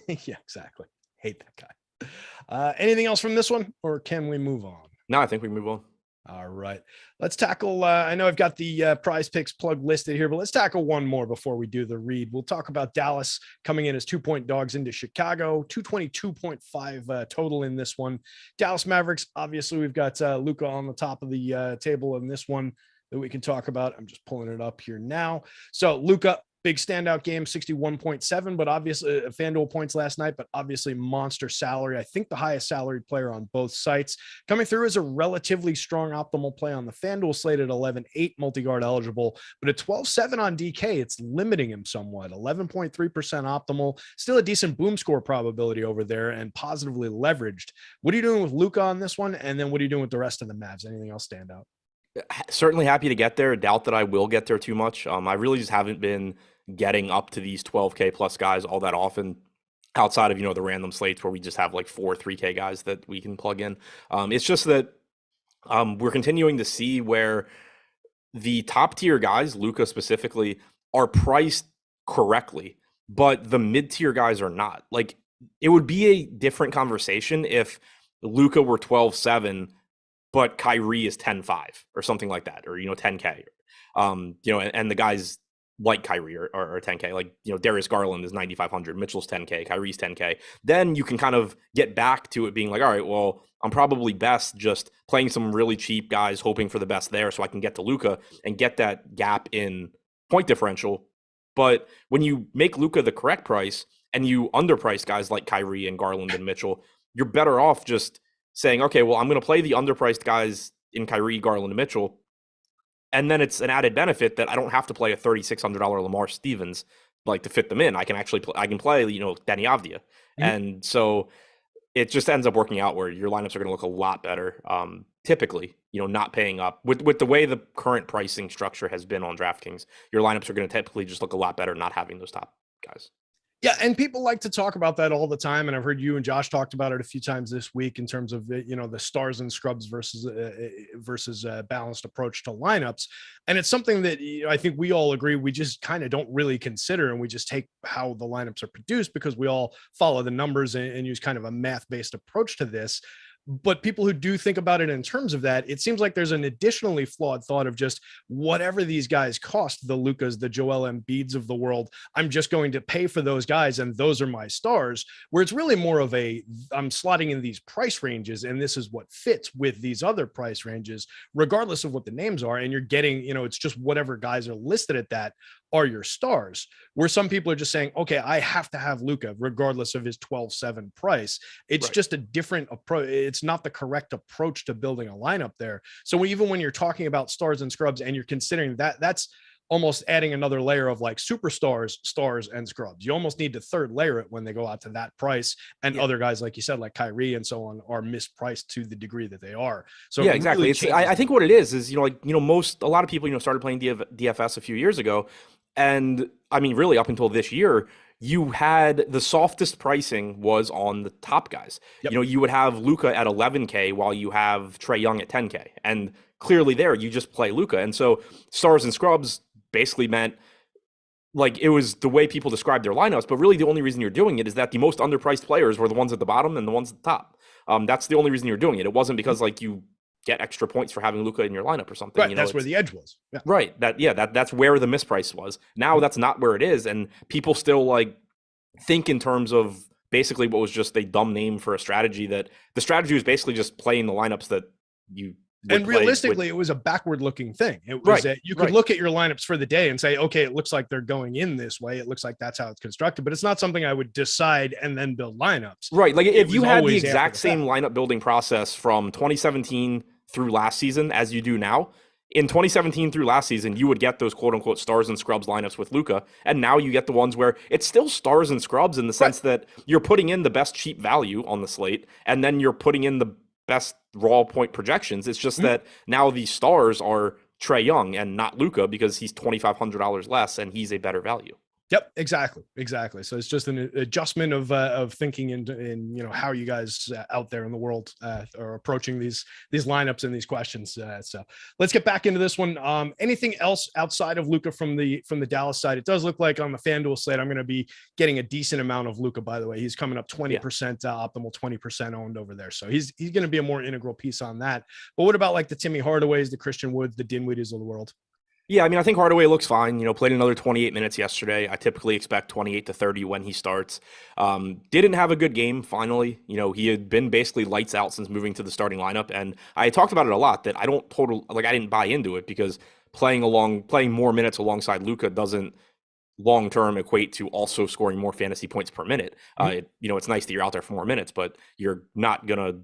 Yeah, exactly. Hate that guy. Anything else from this one, or can we move on? No, I think we move on. All right, let's tackle, I know I've got the PrizePicks plug listed here, but let's tackle one more before we do the read. We'll talk about Dallas coming in as 2-point dogs into Chicago, 222.5 total in this one. Dallas Mavericks, obviously we've got Luka on the top of the table in this one that we can talk about. I'm just pulling it up here now. So Luka, big standout game, 61.7, but obviously FanDuel points last night, but obviously monster salary. I think the highest salaried player on both sites. Coming through as a relatively strong optimal play on the FanDuel slate at 11.8 multi-guard eligible, but at 12.7 on DK, it's limiting him somewhat. 11.3% optimal, still a decent boom score probability over there and positively leveraged. What are you doing with Luka on this one? And then what are you doing with the rest of the Mavs? Anything else stand out? Certainly happy to get there. Doubt that I will get there too much. I really just haven't been getting up to these 12K plus guys all that often, outside of, the random slates where we just have like 4 3K guys that we can plug in. It's just that we're continuing to see where the top tier guys, Luka specifically, are priced correctly, but the mid tier guys are not. Like, it would be a different conversation if Luka were 12.7, but Kyrie is 10.5 or something like that, or 10K. And the guys like Kyrie or 10K, like Darius Garland is 9,500, Mitchell's 10K, Kyrie's 10K. Then you can kind of get back to it being like, all right, well, I'm probably best just playing some really cheap guys, hoping for the best there, so I can get to Luka and get that gap in point differential. But when you make Luka the correct price and you underprice guys like Kyrie and Garland and Mitchell, you're better off just saying, okay, well, I'm going to play the underpriced guys in Kyrie, Garland, and Mitchell. And then it's an added benefit that I don't have to play a $3,600 Lamar Stevens like to fit them in. I can actually I can play, Danny Avdia. Mm-hmm. And so it just ends up working out where your lineups are going to look a lot better. Typically, not paying up with the way the current pricing structure has been on DraftKings, your lineups are going to typically just look a lot better not having those top guys. Yeah, and people like to talk about that all the time, and I've heard you and Josh talked about it a few times this week in terms of the stars and scrubs versus balanced approach to lineups, and it's something that I think we all agree we just kind of don't really consider, and we just take how the lineups are produced because we all follow the numbers and use kind of a math-based approach to this. But people who do think about it in terms of that, it seems like there's an additionally flawed thought of just whatever these guys cost, the Lukas, the Joel Embiids of the world, I'm just going to pay for those guys and those are my stars, where it's really more of I'm slotting in these price ranges and this is what fits with these other price ranges, regardless of what the names are. And you're getting, it's just whatever guys are listed at that are your stars, where some people are just saying, okay, I have to have Luka regardless of his 12.7 price. It's just a different approach. It's not the correct approach to building a lineup there. So even when you're talking about stars and scrubs and you're considering that, that's almost adding another layer of like superstars, stars, and scrubs. You almost need to third layer it when they go out to that price. And other guys, like you said, like Kyrie and so on, are mispriced to the degree that they are. So yeah, exactly. Really I think what it is, a lot of people, started playing DFS a few years ago. And I mean, really up until this year, you had the softest pricing was on the top guys. Yep. You would have Luka at 11K while you have Trae Young at 10K. And clearly there, you just play Luka. And so stars and scrubs basically meant like it was the way people described their lineups, but really the only reason you're doing it is that the most underpriced players were the ones at the bottom and the ones at the top. That's the only reason you're doing it. It wasn't because like you get extra points for having Luka in your lineup or something. Right, that's where the edge was. Yeah. Right. That's where the misprice was. Now that's not where it is, and people still like think in terms of basically what was just a dumb name for a strategy. That the strategy was basically just playing the lineups that you. And realistically, it was a backward-looking thing. It was that you could look at your lineups for the day and say, okay, it looks like they're going in this way. It looks like that's how it's constructed, but it's not something I would decide and then build lineups. Right. Like if you had the exact same lineup building process from 2017 through last season as you do now, in 2017 through last season, you would get those quote-unquote stars and scrubs lineups with Luka, and now you get the ones where it's still stars and scrubs in the sense that you're putting in the best cheap value on the slate, and then you're putting in the best raw point projections. It's just that now these stars are Trae Young and not Luka because he's $2,500 less and he's a better value. Yep, exactly. So it's just an adjustment of thinking in how you guys out there in the world are approaching these lineups and these questions. So let's get back into this one. Anything else outside of Luka from the Dallas side? It does look like on the FanDuel slate, I'm going to be getting a decent amount of Luka. By the way, he's coming up 20% optimal, 20% owned over there. So he's going to be a more integral piece on that. But what about like the Timmy Hardaways, the Christian Woods, the Dinwiddie's of the world? Yeah, I mean, I think Hardaway looks fine. Played another 28 minutes yesterday. I typically expect 28 to 30 when he starts. Didn't have a good game, finally. He had been basically lights out since moving to the starting lineup. And I talked about it a lot that I didn't buy into it because playing more minutes alongside Luka doesn't long-term equate to also scoring more fantasy points per minute. It's nice that you're out there for more minutes, but you're not going to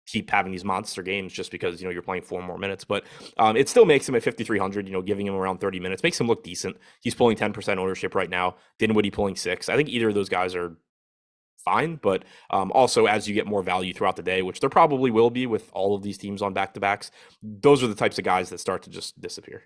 keep having these monster games just because you're playing 4 more minutes, but it still makes him at 5,300. Giving him around 30 minutes makes him look decent. He's pulling 10% ownership right now. Dinwiddie pulling 6. I think either of those guys are fine, but also as you get more value throughout the day, which there probably will be with all of these teams on back-to-backs, those are the types of guys that start to just disappear.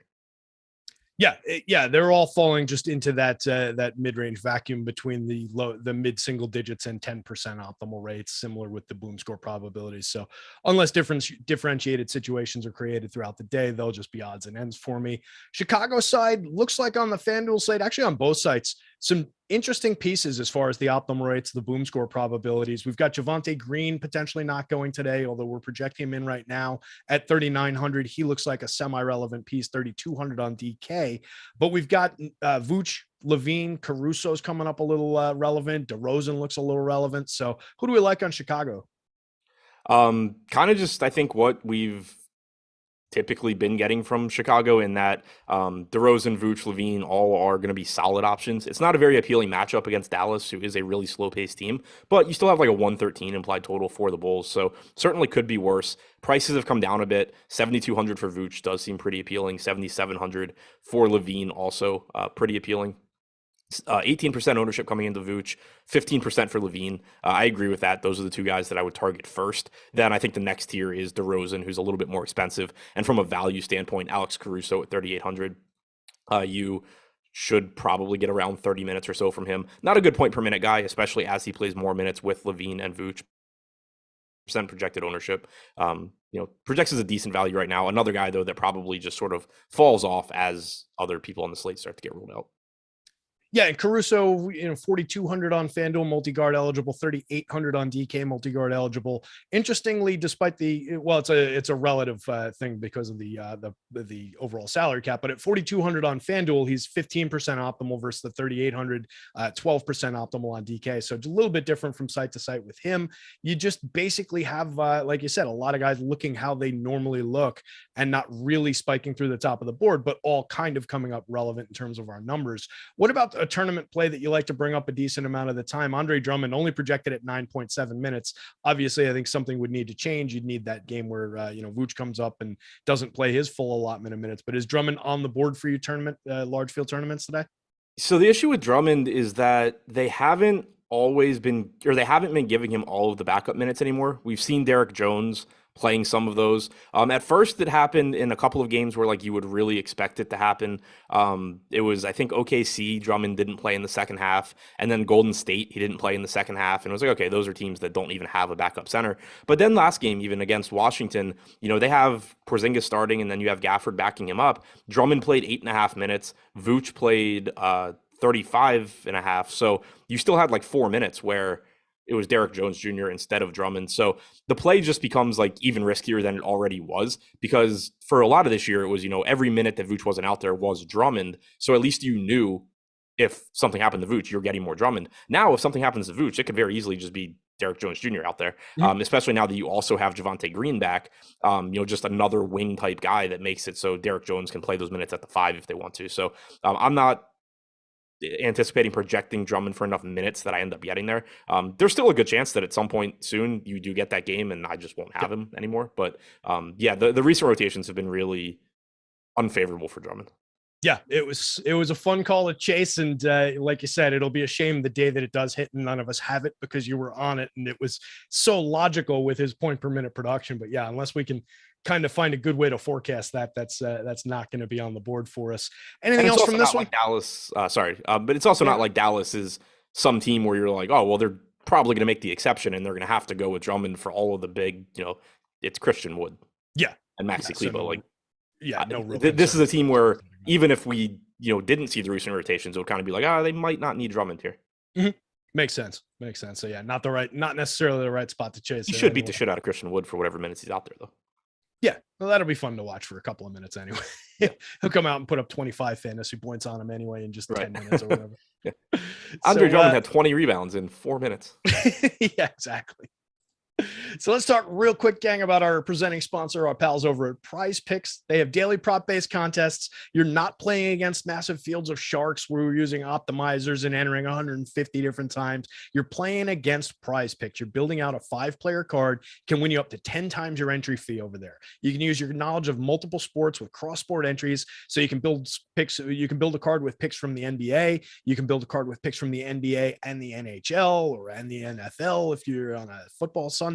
Yeah, they're all falling just into that mid-range vacuum between the mid single digits and 10% optimal rates, similar with the boom score probabilities. So unless differentiated situations are created throughout the day, they'll just be odds and ends for me. Chicago side looks like on the FanDuel side, actually on both sites, some interesting pieces as far as the optimal rates, the boom score probabilities. We've got Javonte Green potentially not going today, although we're projecting him in right now at 3,900. He looks like a semi-relevant piece, 3,200 on DK. But we've got Vooch, Levine, Caruso's coming up a little relevant. DeRozan looks a little relevant. So who do we like on Chicago? Kind of just, I think, what we've typically been getting from Chicago in that DeRozan, Vooch, Levine all are going to be solid options. It's not a very appealing matchup against Dallas, who is a really slow-paced team, but you still have like a 113 implied total for the Bulls, so certainly could be worse. Prices have come down a bit. 7,200 for Vooch does seem pretty appealing. 7,700 for Levine also pretty appealing. 18% ownership coming into Vooch, 15% for Levine. I agree with that. Those are the two guys that I would target first. Then I think the next tier is DeRozan, who's a little bit more expensive. And from a value standpoint, Alex Caruso at 3,800. You should probably get around 30 minutes or so from him. Not a good point per minute guy, especially as he plays more minutes with Levine and Vooch. Projected ownership. Projects as a decent value right now. Another guy, though, that probably just sort of falls off as other people on the slate start to get ruled out. Yeah, and Caruso, 4,200 on FanDuel, multi-guard eligible, 3,800 on DK, multi-guard eligible. Interestingly, despite it's a relative thing because of the overall salary cap, but at 4,200 on FanDuel, he's 15% optimal versus the 3,800, 12% optimal on DK. So it's a little bit different from site to site with him. You just basically have, like you said, a lot of guys looking how they normally look and not really spiking through the top of the board, but all kind of coming up relevant in terms of our numbers. What about a tournament play that you like to bring up a decent amount of the time. Andre Drummond only projected at 9.7 minutes. Obviously, I think something would need to change. You'd need that game where, Vooch comes up and doesn't play his full allotment of minutes. But is Drummond on the board for you large field tournaments today? So the issue with Drummond is that they haven't been giving him all of the backup minutes anymore. We've seen Derek Jones playing some of those. At first, it happened in a couple of games where like you would really expect it to happen. It was, I think, OKC, Drummond didn't play in the second half, and then Golden State, he didn't play in the second half. And it was like, okay, those are teams that don't even have a backup center. But then last game, even against Washington, they have Porzingis starting, and then you have Gafford backing him up. Drummond played 8.5 minutes. Vooch played 35.5. So you still had like 4 minutes where it was Derek Jones Jr. instead of Drummond. So the play just becomes like even riskier than it already was, because for a lot of this year, it was, every minute that Vooch wasn't out there was Drummond. So at least you knew if something happened to Vooch, you're getting more Drummond. Now, if something happens to Vooch, it could very easily just be Derek Jones Jr. out there, especially now that you also have Javonte Green back, just another wing type guy that makes it so Derek Jones can play those minutes at the 5 if they want to. So I'm not anticipating projecting Drummond for enough minutes that I end up getting there. There's still a good chance that at some point soon you do get that game and I just won't have him anymore. But the recent rotations have been really unfavorable for Drummond. Yeah, it was a fun call to chase. And like you said, it'll be a shame the day that it does hit and none of us have it because you were on it. And it was so logical with his point per minute production. But yeah, unless we can kind of find a good way to forecast that's not going to be on the board for us. Anything else from this one? Like Dallas, but it's also not like Dallas is some team where you're like, oh, well, they're probably going to make the exception and they're going to have to go with Drummond for all of the big, it's Christian Wood. Yeah. And Maxi Kleber. This is a team where even if we, didn't see the recent rotations, it would kind of be like, they might not need Drummond here. Mm-hmm. Makes sense. So yeah, not necessarily the right spot to chase. He should beat the shit out of Christian Wood for whatever minutes he's out there, though. Yeah, well, that'll be fun to watch for a couple of minutes anyway. Yeah. He'll come out and put up 25 fantasy points on him anyway in just 10 minutes or whatever. Yeah. Andre Drummond had 20 rebounds in 4 minutes. Yeah, exactly. So let's talk real quick, gang, about our presenting sponsor, our pals over at PrizePicks. They have daily prop-based contests. You're not playing against massive fields of sharks where we're using optimizers and entering 150 different times. You're playing against PrizePicks. You're building out a 5-player card, can win you up to 10 times your entry fee over there. You can use your knowledge of multiple sports with cross-sport entries, so you can build picks. You can build a card with picks from the NBA. You can build a card with picks from the NBA and the NHL and the NFL if you're on a football Sunday.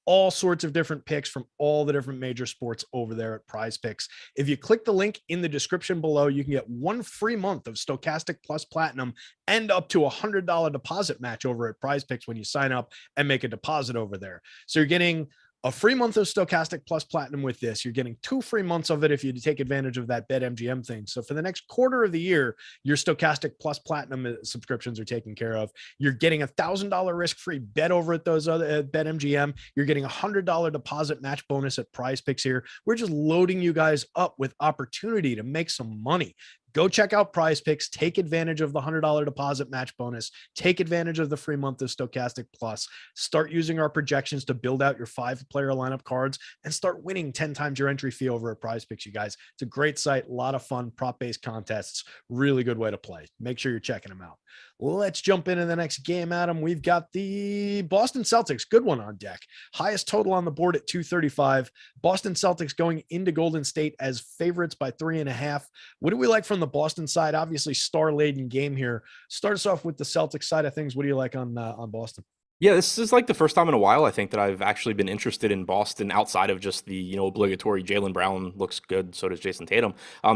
All sorts of different picks from all the different major sports over there at PrizePicks. If you click the link in the description below, you can get 1 free month of Stokastic Plus Platinum and up to $100 deposit match over at PrizePicks when you sign up and make a deposit over there. So you're getting a free month of Stokastic Plus Platinum with this. You're getting 2 free months of it if you take advantage of that BetMGM thing. So for the next quarter of the year, your Stokastic Plus Platinum subscriptions are taken care of. You're getting $1,000 risk-free bet over at those other BetMGM. You're getting $100 deposit match bonus at PrizePicks here. We're just loading you guys up with opportunity to make some money. Go check out PrizePicks. Take advantage of the $100 deposit match bonus. Take advantage of the free month of Stokastic Plus. Start using our projections to build out your 5-player lineup cards and start winning 10 times your entry fee over at PrizePicks, you guys. It's a great site, a lot of fun, prop-based contests. Really good way to play. Make sure you're checking them out. Let's jump into the next game, Adam. We've got the Boston Celtics. Good one on deck. Highest total on the board at 235. Boston Celtics going into Golden State as favorites by 3.5. What do we like from the Boston side? Obviously, star-laden game here. Start us off with the Celtics side of things. What do you like on Boston? Yeah, this is like the first time in a while, I think, that I've actually been interested in Boston outside of just the, obligatory Jaylen Brown looks good, so does Jason Tatum.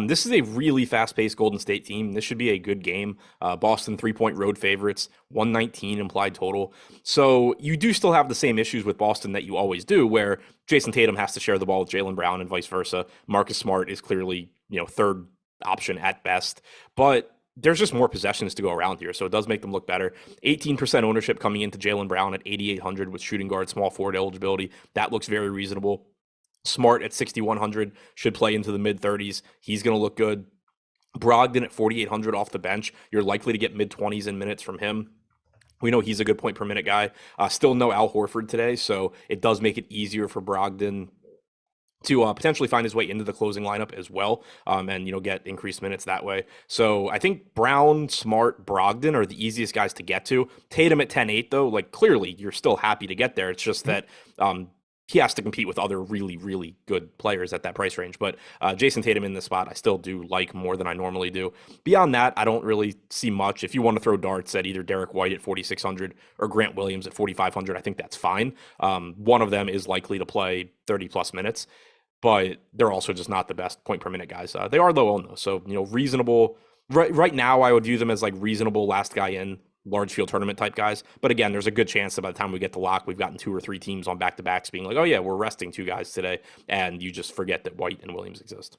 This is a really fast-paced Golden State team. This should be a good game. Boston 3-point road favorites, 119 implied total. So you do still have the same issues with Boston that you always do, where Jason Tatum has to share the ball with Jaylen Brown and vice versa. Marcus Smart is clearly, third option at best. But there's just more possessions to go around here, so it does make them look better. 18% ownership coming into Jaylen Brown at 8,800 with shooting guard, small forward eligibility. That looks very reasonable. Smart at 6,100 should play into the mid-30s. He's going to look good. Brogdon at 4,800 off the bench. You're likely to get mid-20s in minutes from him. We know he's a good point per minute guy. Still no Al Horford today, so it does make it easier for Brogdon to potentially find his way into the closing lineup as well, and get increased minutes that way. So I think Brown, Smart, Brogdon are the easiest guys to get to. Tatum at 10-8 though, like clearly you're still happy to get there. It's just that he has to compete with other really, really good players at that price range. But Jason Tatum in this spot, I still do like more than I normally do. Beyond that, I don't really see much. If you want to throw darts at either Derek White at 4,600 or Grant Williams at 4,500, I think that's fine. One of them is likely to play 30 plus minutes, but they're also just not the best point per minute guys. They are low owned though. So, reasonable right now, I would view them as like reasonable last guy in large field tournament type guys. But again, there's a good chance that by the time we get to lock, we've gotten 2 or 3 teams on back-to-backs being like, oh yeah, we're resting 2 guys today. And you just forget that White and Williams exist.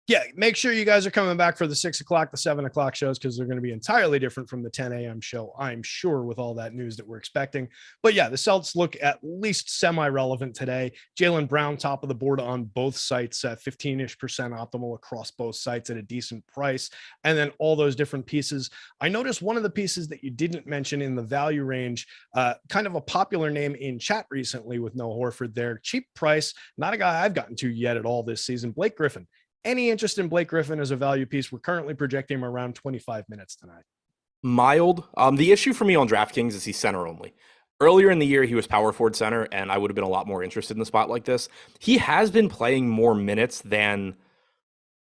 Yeah, make sure you guys are coming back for the 6 o'clock, the 7 o'clock shows, because they're going to be entirely different from the 10 a.m. show, I'm sure, with all that news that we're expecting. But yeah, the Celtics look at least semi-relevant today. Jaylen Brown, top of the board on both sites, 15-ish% optimal across both sites at a decent price. And then all those different pieces. I noticed one of the pieces that you didn't mention in the value range, kind of a popular name in chat recently with no Horford there. Cheap price, not a guy I've gotten to yet at all this season. Blake Griffin. Any interest in Blake Griffin as a value piece? We're currently projecting him around 25 minutes tonight. Mild. The issue for me on DraftKings is he's center only. Earlier in the year, he was power forward center, and I would have been a lot more interested in a spot like this. He has been playing more minutes than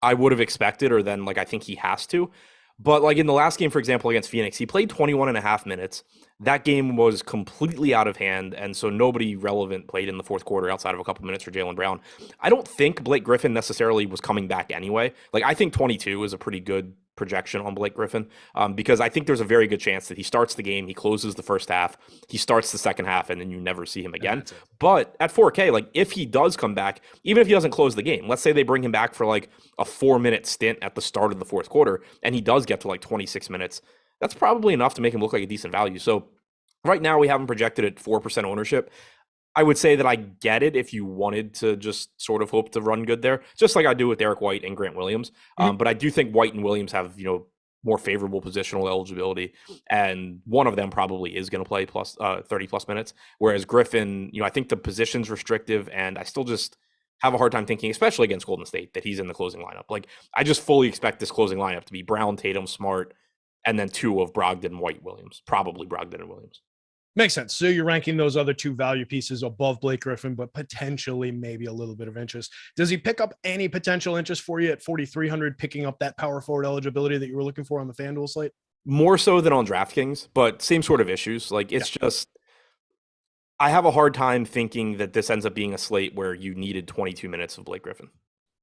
I would have expected, or than I think he has to. But in the last game, for example, against Phoenix, he played 21 and a half minutes. That game was completely out of hand, and so nobody relevant played in the fourth quarter outside of a couple minutes for Jaylen Brown. I don't think Blake Griffin necessarily was coming back anyway. I think 22 is a pretty good projection on Blake Griffin, because I think there's a very good chance that he starts the game, he closes the first half, he starts the second half, and then you never see him again. But at 4K, if he does come back, even if he doesn't close the game, let's say they bring him back for a 4-minute stint at the start of the fourth quarter, and he does get to 26 minutes, that's probably enough to make him look like a decent value. So right now we have him projected at 4% ownership. I would say that I get it if you wanted to just sort of hope to run good there, just like I do with Derek White and Grant Williams. But I do think White and Williams have, more favorable positional eligibility, and one of them probably is going to play plus 30 plus minutes. Whereas Griffin, I think the position's restrictive, and I still just have a hard time thinking, especially against Golden State, that he's in the closing lineup. I just fully expect this closing lineup to be Brown, Tatum, Smart, and then 2 of Brogdon, White, Williams, probably Brogdon and Williams. Makes sense. So you're ranking those other 2 value pieces above Blake Griffin, but potentially maybe a little bit of interest. Does he pick up any potential interest for you at 4,300, picking up that power forward eligibility that you were looking for on the FanDuel slate? More so than on DraftKings, but same sort of issues. Just, I have a hard time thinking that this ends up being a slate where you needed 22 minutes of Blake Griffin.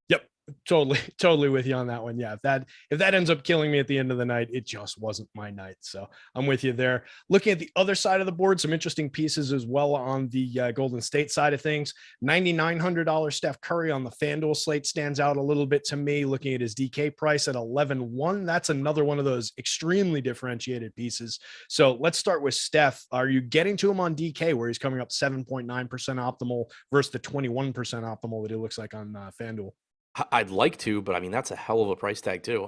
Yep. Totally with you on that one. Yeah. If that ends up killing me at the end of the night, it just wasn't my night. So I'm with you there. Looking at the other side of the board, some interesting pieces as well on the Golden State side of things. $9,900 Steph Curry on the FanDuel slate stands out a little bit to me. Looking at his DK price at 11.1, that's another one of those extremely differentiated pieces. So let's start with Steph. Are you getting to him on DK where he's coming up 7.9% optimal versus the 21% optimal that it looks like on FanDuel? I'd like to, but I mean, that's a hell of a price tag too.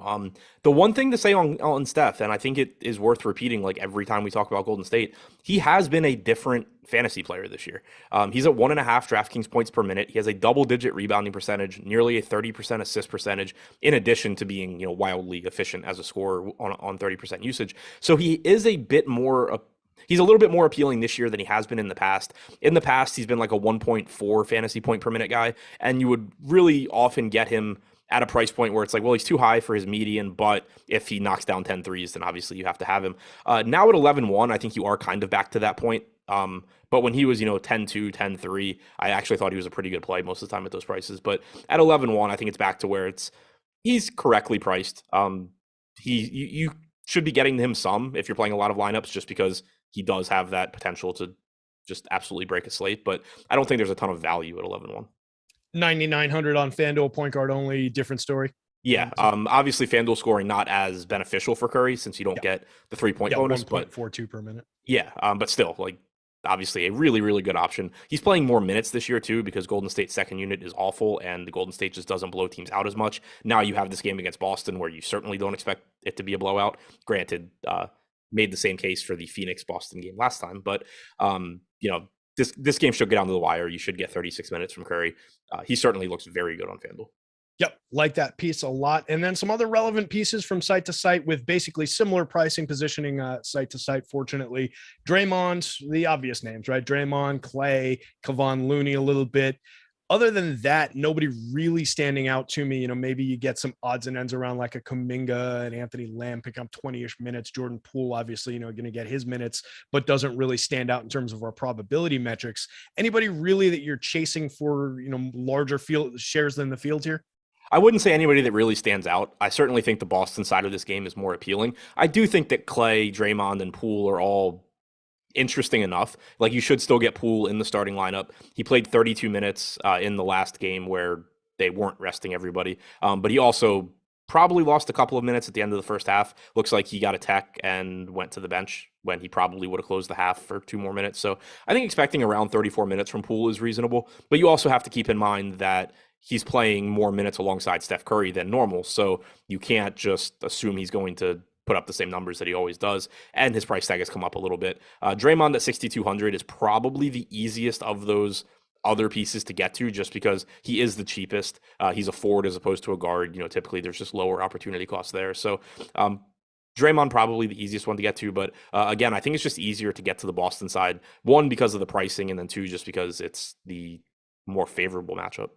The one thing to say on Steph, and I think it is worth repeating every time we talk about Golden State, he has been a different fantasy player this year. He's at 1.5 DraftKings points per minute. He has a double-digit rebounding percentage, nearly a 30% assist percentage, in addition to being wildly efficient as a scorer on 30% usage. So he is a bit more. He's a little bit more appealing this year than he has been in the past. In the past, he's been a 1.4 fantasy point per minute guy, and you would really often get him at a price point where it's he's too high for his median, but if he knocks down 10 threes, then obviously you have to have him. Now at 11.1, I think you are kind of back to that point. But when he was, 10.2, 10.3, I actually thought he was a pretty good play most of the time at those prices. But at 11.1, I think it's back to where he's correctly priced. You should be getting him some if you're playing a lot of lineups, just because he does have that potential to just absolutely break a slate, but I don't think there's a ton of value at 11.1. 9,900 on FanDuel, point guard only, different story. Yeah. Obviously FanDuel scoring not as beneficial for Curry since you don't get the 3-point bonus, 1.42 per minute. Yeah. But still, obviously a really, really good option. He's playing more minutes this year too, because Golden State's second unit is awful and the Golden State just doesn't blow teams out as much. Now you have this game against Boston where you certainly don't expect it to be a blowout. Granted, made the same case for the Phoenix Boston game last time, but this game should get down to the wire. You should get 36 minutes from Curry. He certainly looks very good on FanDuel. Yep, like that piece a lot. And then some other relevant pieces from site to site with basically similar pricing positioning site to site, fortunately. Draymond, the obvious names, right? Draymond, Clay, Kevon Looney a little bit. Other than that, nobody really standing out to me. Maybe you get some odds and ends around like a Kuminga and Anthony Lamb pick up 20-ish minutes. Jordan Poole, obviously, going to get his minutes, but doesn't really stand out in terms of our probability metrics. Anybody really that you're chasing for, larger field shares than the field here? I wouldn't say anybody that really stands out. I certainly think the Boston side of this game is more appealing. I do think that Clay, Draymond, and Poole are all interesting enough. Like, you should still get Poole in the starting lineup. He played 32 minutes in the last game where they weren't resting everybody. But he also probably lost a couple of minutes at the end of the first half. Looks like he got a tech and went to the bench when he probably would have closed the half for 2 more minutes. So I think expecting around 34 minutes from Poole is reasonable. But you also have to keep in mind that he's playing more minutes alongside Steph Curry than normal. So you can't just assume he's going to put up the same numbers that he always does. And his price tag has come up a little bit. Draymond at 6,200 is probably the easiest of those other pieces to get to, just because he is the cheapest. He's a forward as opposed to a guard. Typically there's just lower opportunity costs there. So Draymond probably the easiest one to get to. But again, I think it's just easier to get to the Boston side. One, because of the pricing, and then two, just because it's the more favorable matchup.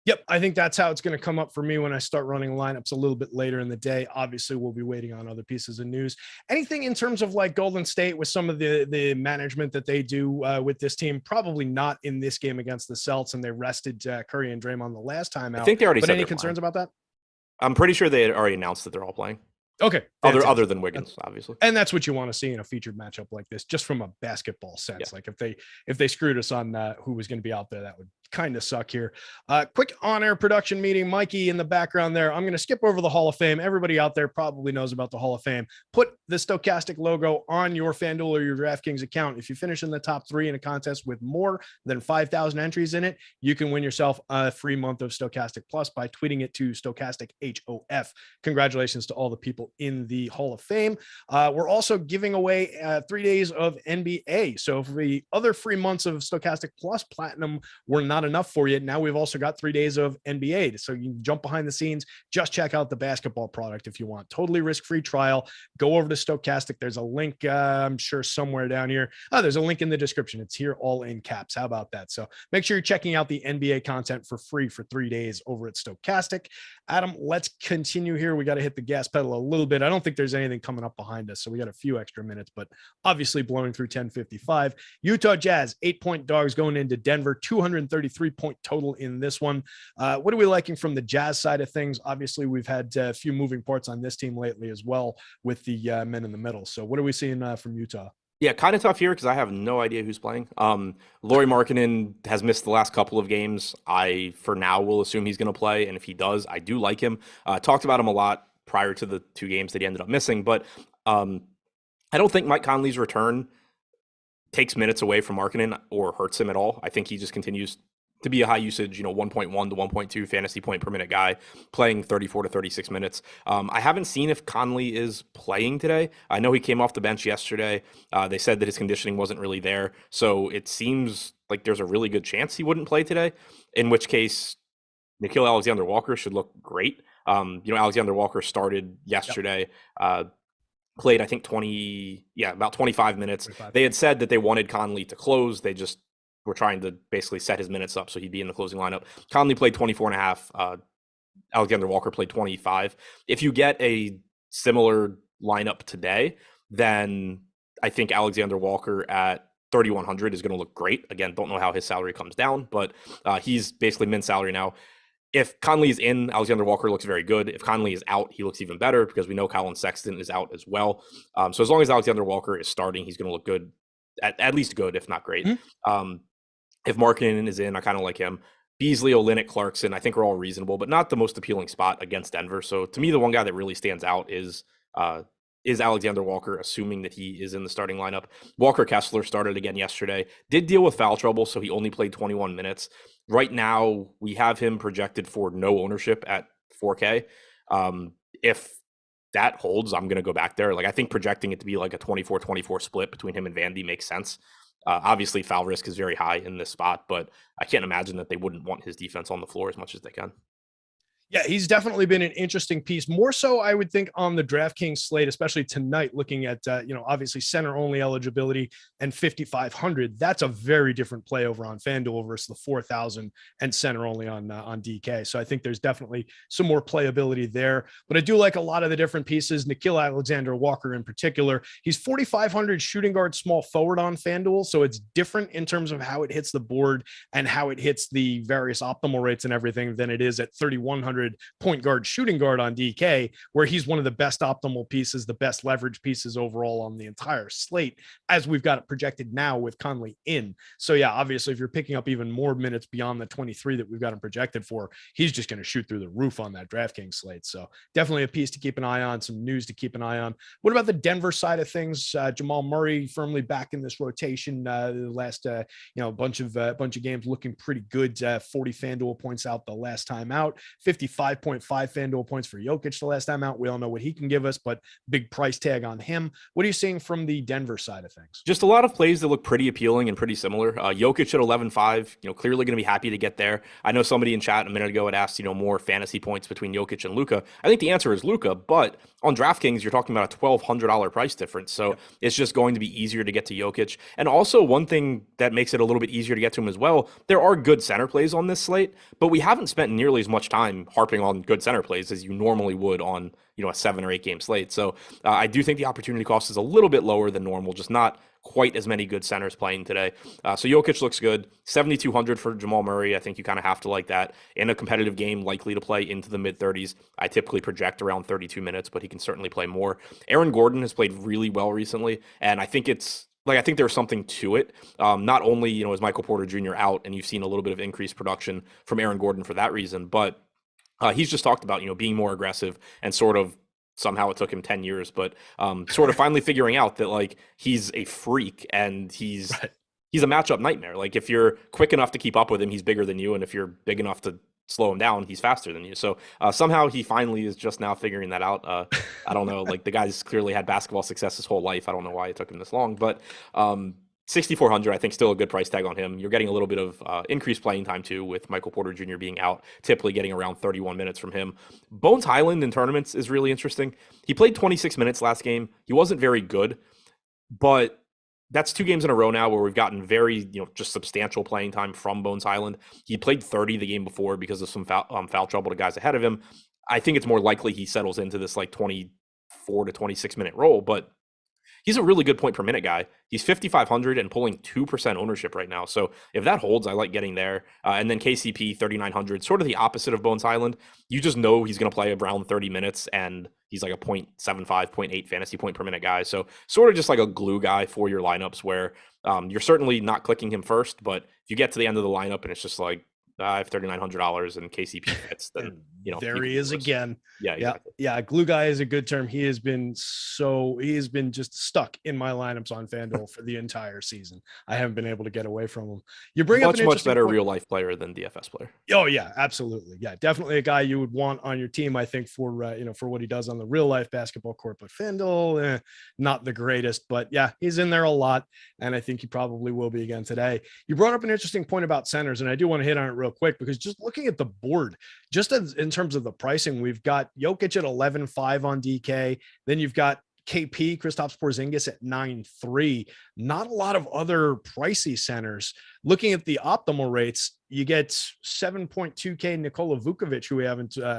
Yep, I think that's how it's going to come up for me when I start running lineups a little bit later in the day. Obviously, we'll be waiting on other pieces of news. Anything in terms of like Golden State with some of the management that they do with this team? Probably not in this game against the Celtics, and they rested Curry and Draymond the last time out. I think they already but said any concerns about that? I'm pretty sure they had already announced that they're all playing. Okay. Other than Wiggins, obviously. And that's what you want to see in a featured matchup like this, just from a basketball sense. Yeah. Like if they screwed us on who was going to be out there, that would kind of suck here. Quick on-air production meeting. Mikey in the background there. I'm going to skip over the Hall of Fame. Everybody out there probably knows about the Hall of Fame. Put the Stokastic logo on your FanDuel or your DraftKings account. If you finish in the top 3 in a contest with more than 5,000 entries in it, you can win yourself a free month of Stokastic Plus by tweeting it to Stokastic HOF. Congratulations to all the people in the Hall of Fame. We're also giving away 3 days of NBA. So for the other free months of Stokastic Plus Platinum were not enough for you, now we've also got 3 days of NBA. So you can jump behind the scenes, just check out the basketball product if you want. Totally risk-free trial. Go over to Stokastic. There's a link, I'm sure somewhere down here. There's a link in the description. It's here all in caps. How about that? So make sure you're checking out the NBA content for free for 3 days over at Stokastic. Adam, let's continue here. We got to hit the gas pedal a little bit. I don't think there's anything coming up behind us, so we got a few extra minutes, but obviously blowing through 10:55. Utah Jazz, 8-point dogs going into Denver, 233-point total in this one. What are we liking from the Jazz side of things? Obviously, we've had a few moving parts on this team lately as well with the men in the middle. So what are we seeing from Utah? Yeah, kind of tough here because I have no idea who's playing. Lauri Markkanen has missed the last couple of games. I, for now, will assume he's going to play, and if he does, I do like him. Talked about him a lot prior to the 2 games that he ended up missing, but I don't think Mike Conley's return takes minutes away from Markkanen or hurts him at all. I think he just continues to be a high usage, 1.1 to 1.2 fantasy point per minute guy, playing 34 to 36 minutes. I haven't seen if Conley is playing today. I know he came off the bench yesterday. They said that his conditioning wasn't really there. So it seems like there's a really good chance he wouldn't play today, in which case Nickeil Alexander-Walker should look great. Alexander Walker started yesterday, played, I think, about 25 minutes. 25. They had said that they wanted Conley to close. They just were trying to basically set his minutes up so he'd be in the closing lineup. Conley played 24 and a half. Alexander Walker played 25. If you get a similar lineup today, then I think Alexander Walker at 3,100 is going to look great. Again, don't know how his salary comes down, but he's basically min salary now. If Conley is in, Alexander Walker looks very good. If Conley is out, he looks even better because we know Colin Sexton is out as well. So as long as Alexander Walker is starting, he's going to look good, at least good, if not great. Mm-hmm. If Markkanen is in, I kind of like him. Beasley, Olynyk, Clarkson, I think are all reasonable, but not the most appealing spot against Denver. So to me, the one guy that really stands out is Alexander Walker, assuming that he is in the starting lineup. Walker Kessler started again yesterday. Did deal with foul trouble, so he only played 21 minutes. Right now, we have him projected for no ownership at 4K. If that holds, I'm going to go back there. Like, I think projecting it to be like a 24-24 split between him and Vandy makes sense. Obviously, foul risk is very high in this spot, but I can't imagine that they wouldn't want his defense on the floor as much as they can. Yeah, he's definitely been an interesting piece. More so, I would think, on the DraftKings slate, especially tonight, looking at, obviously center only eligibility and 5,500. That's a very different play over on FanDuel versus the 4,000 and center only on DK. So I think there's definitely some more playability there. But I do like a lot of the different pieces. Nickeil Alexander-Walker in particular. He's 4,500 shooting guard small forward on FanDuel. So it's different in terms of how it hits the board and how it hits the various optimal rates and everything than it is at 3,100 point guard shooting guard on DK, where he's one of the best optimal pieces, the best leverage pieces overall on the entire slate, as we've got it projected now with Conley in. So yeah, obviously if you're picking up even more minutes beyond the 23 that we've got him projected for, he's just going to shoot through the roof on that DraftKings slate. So definitely a piece to keep an eye on, some news to keep an eye on. What about the Denver side of things? Jamal Murray firmly back in this rotation. The last bunch of games looking pretty good. 40 FanDuel points out the last time out, 55.5 FanDuel points for Jokic the last time out. We all know what he can give us, but big price tag on him. What are you seeing from the Denver side of things? Just a lot of plays that look pretty appealing and pretty similar. Jokic at 11.5, clearly going to be happy to get there. I know somebody in chat a minute ago had asked, more fantasy points between Jokic and Luka. I think the answer is Luka, but on DraftKings, you're talking about a $1,200 price difference. So It's just going to be easier to get to Jokic. And also one thing that makes it a little bit easier to get to him as well, there are good center plays on this slate, but we haven't spent nearly as much time harping on good center plays as you normally would on, a 7 or 8 game slate. So I do think the opportunity cost is a little bit lower than normal, just not quite as many good centers playing today. So Jokic looks good. 7,200 for Jamal Murray. I think you kind of have to like that in a competitive game, likely to play into the mid 30s. I typically project around 32 minutes, but he can certainly play more. Aaron Gordon has played really well recently, and I think there's something to it. Not only, is Michael Porter Jr. out, and you've seen a little bit of increased production from Aaron Gordon for that reason, but he's just talked about, being more aggressive and sort of somehow it took him 10 years, but sort of finally figuring out that he's a freak and he's a matchup nightmare. If you're quick enough to keep up with him, he's bigger than you. And if you're big enough to slow him down, he's faster than you. So somehow he finally is just now figuring that out. I don't know, the guy's clearly had basketball success his whole life. I don't know why it took him this long, but 6,400, I think still a good price tag on him. You're getting a little bit of increased playing time too with Michael Porter Jr. being out, typically getting around 31 minutes from him. Bones Highland in tournaments is really interesting. He played 26 minutes last game. He wasn't very good, but that's 2 games in a row now where we've gotten very, just substantial playing time from Bones Highland. He played 30 the game before because of some foul trouble to guys ahead of him. I think it's more likely he settles into this 24 to 26 minute role, but he's a really good point per minute guy. He's 5,500 and pulling 2% ownership right now. So if that holds, I like getting there. And then KCP 3,900, sort of the opposite of Bones Highland. You just know he's going to play around 30 minutes and he's like a 0.75, 0.8 fantasy point per minute guy. So sort of just like a glue guy for your lineups where you're certainly not clicking him first, but if you get to the end of the lineup and it's just I have $3,900 and KCP fits, then there he is again. Yeah, exactly. Yeah. Glue guy is a good term. He has been just stuck in my lineups on FanDuel for the entire season. I haven't been able to get away from him. You bring up much better real life player than DFS player. Oh yeah, absolutely. Yeah, definitely a guy you would want on your team. I think for for what he does on the real life basketball court. But FanDuel, not the greatest. But yeah, he's in there a lot, and I think he probably will be again today. You brought up an interesting point about centers, and I do want to hit on it real quick because just looking at the board, just in terms of the pricing, we've got Jokic at 11.5 on DK. Then you've got KP, Kristaps Porzingis at 9.3. Not a lot of other pricey centers. Looking at the optimal rates, you get 7.2K Nikola Vukovic, who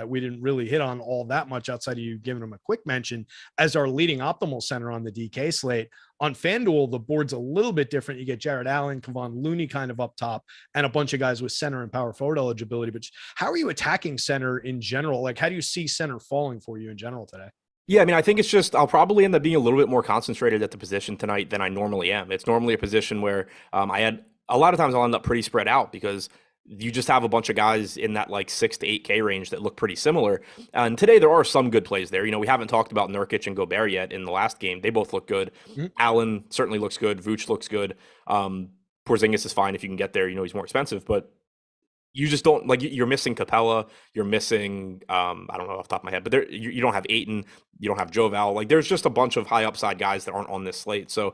we didn't really hit on all that much outside of you giving him a quick mention as our leading optimal center on the DK slate. On FanDuel, the board's a little bit different. You get Jared Allen, Kevon Looney kind of up top, and a bunch of guys with center and power forward eligibility. But how are you attacking center in general? How do you see center falling for you in general today? Yeah, I think it's just I'll probably end up being a little bit more concentrated at the position tonight than I normally am. It's normally a position where a lot of times I'll end up pretty spread out because you just have a bunch of guys in that 6 to 8K range that look pretty similar. And today there are some good plays there. We haven't talked about Nurkic and Gobert yet in the last game. They both look good. Mm-hmm. Allen certainly looks good. Vooch looks good. Porzingis is fine if you can get there. He's more expensive, but you just don't you're missing Capella. You're missing, I don't know off the top of my head, but you don't have Ayton. You don't have Joval. There's just a bunch of high upside guys that aren't on this slate. So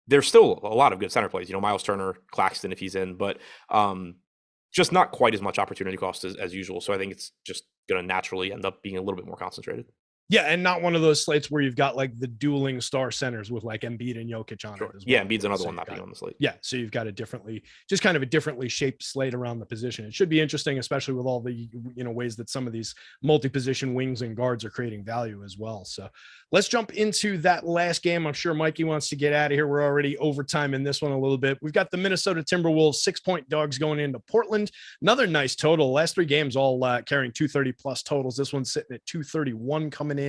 there's still a lot of good center plays. Miles Turner, Claxton if he's in, but just not quite as much opportunity cost as usual. So I think it's just going to naturally end up being a little bit more concentrated. Yeah, and not one of those slates where you've got like the dueling star centers with like Embiid and Jokic on it as well. Yeah, Embiid's another one not being on the slate. Yeah, so you've got just kind of a differently shaped slate around the position. It should be interesting, especially with all the ways that some of these multi-position wings and guards are creating value as well. So let's jump into that last game. I'm sure Mikey wants to get out of here. We're already overtime in this one a little bit. We've got the Minnesota Timberwolves 6-point dogs going into Portland. Another nice total. Last 3 games all carrying 230 plus totals. This one's sitting at 231 coming in.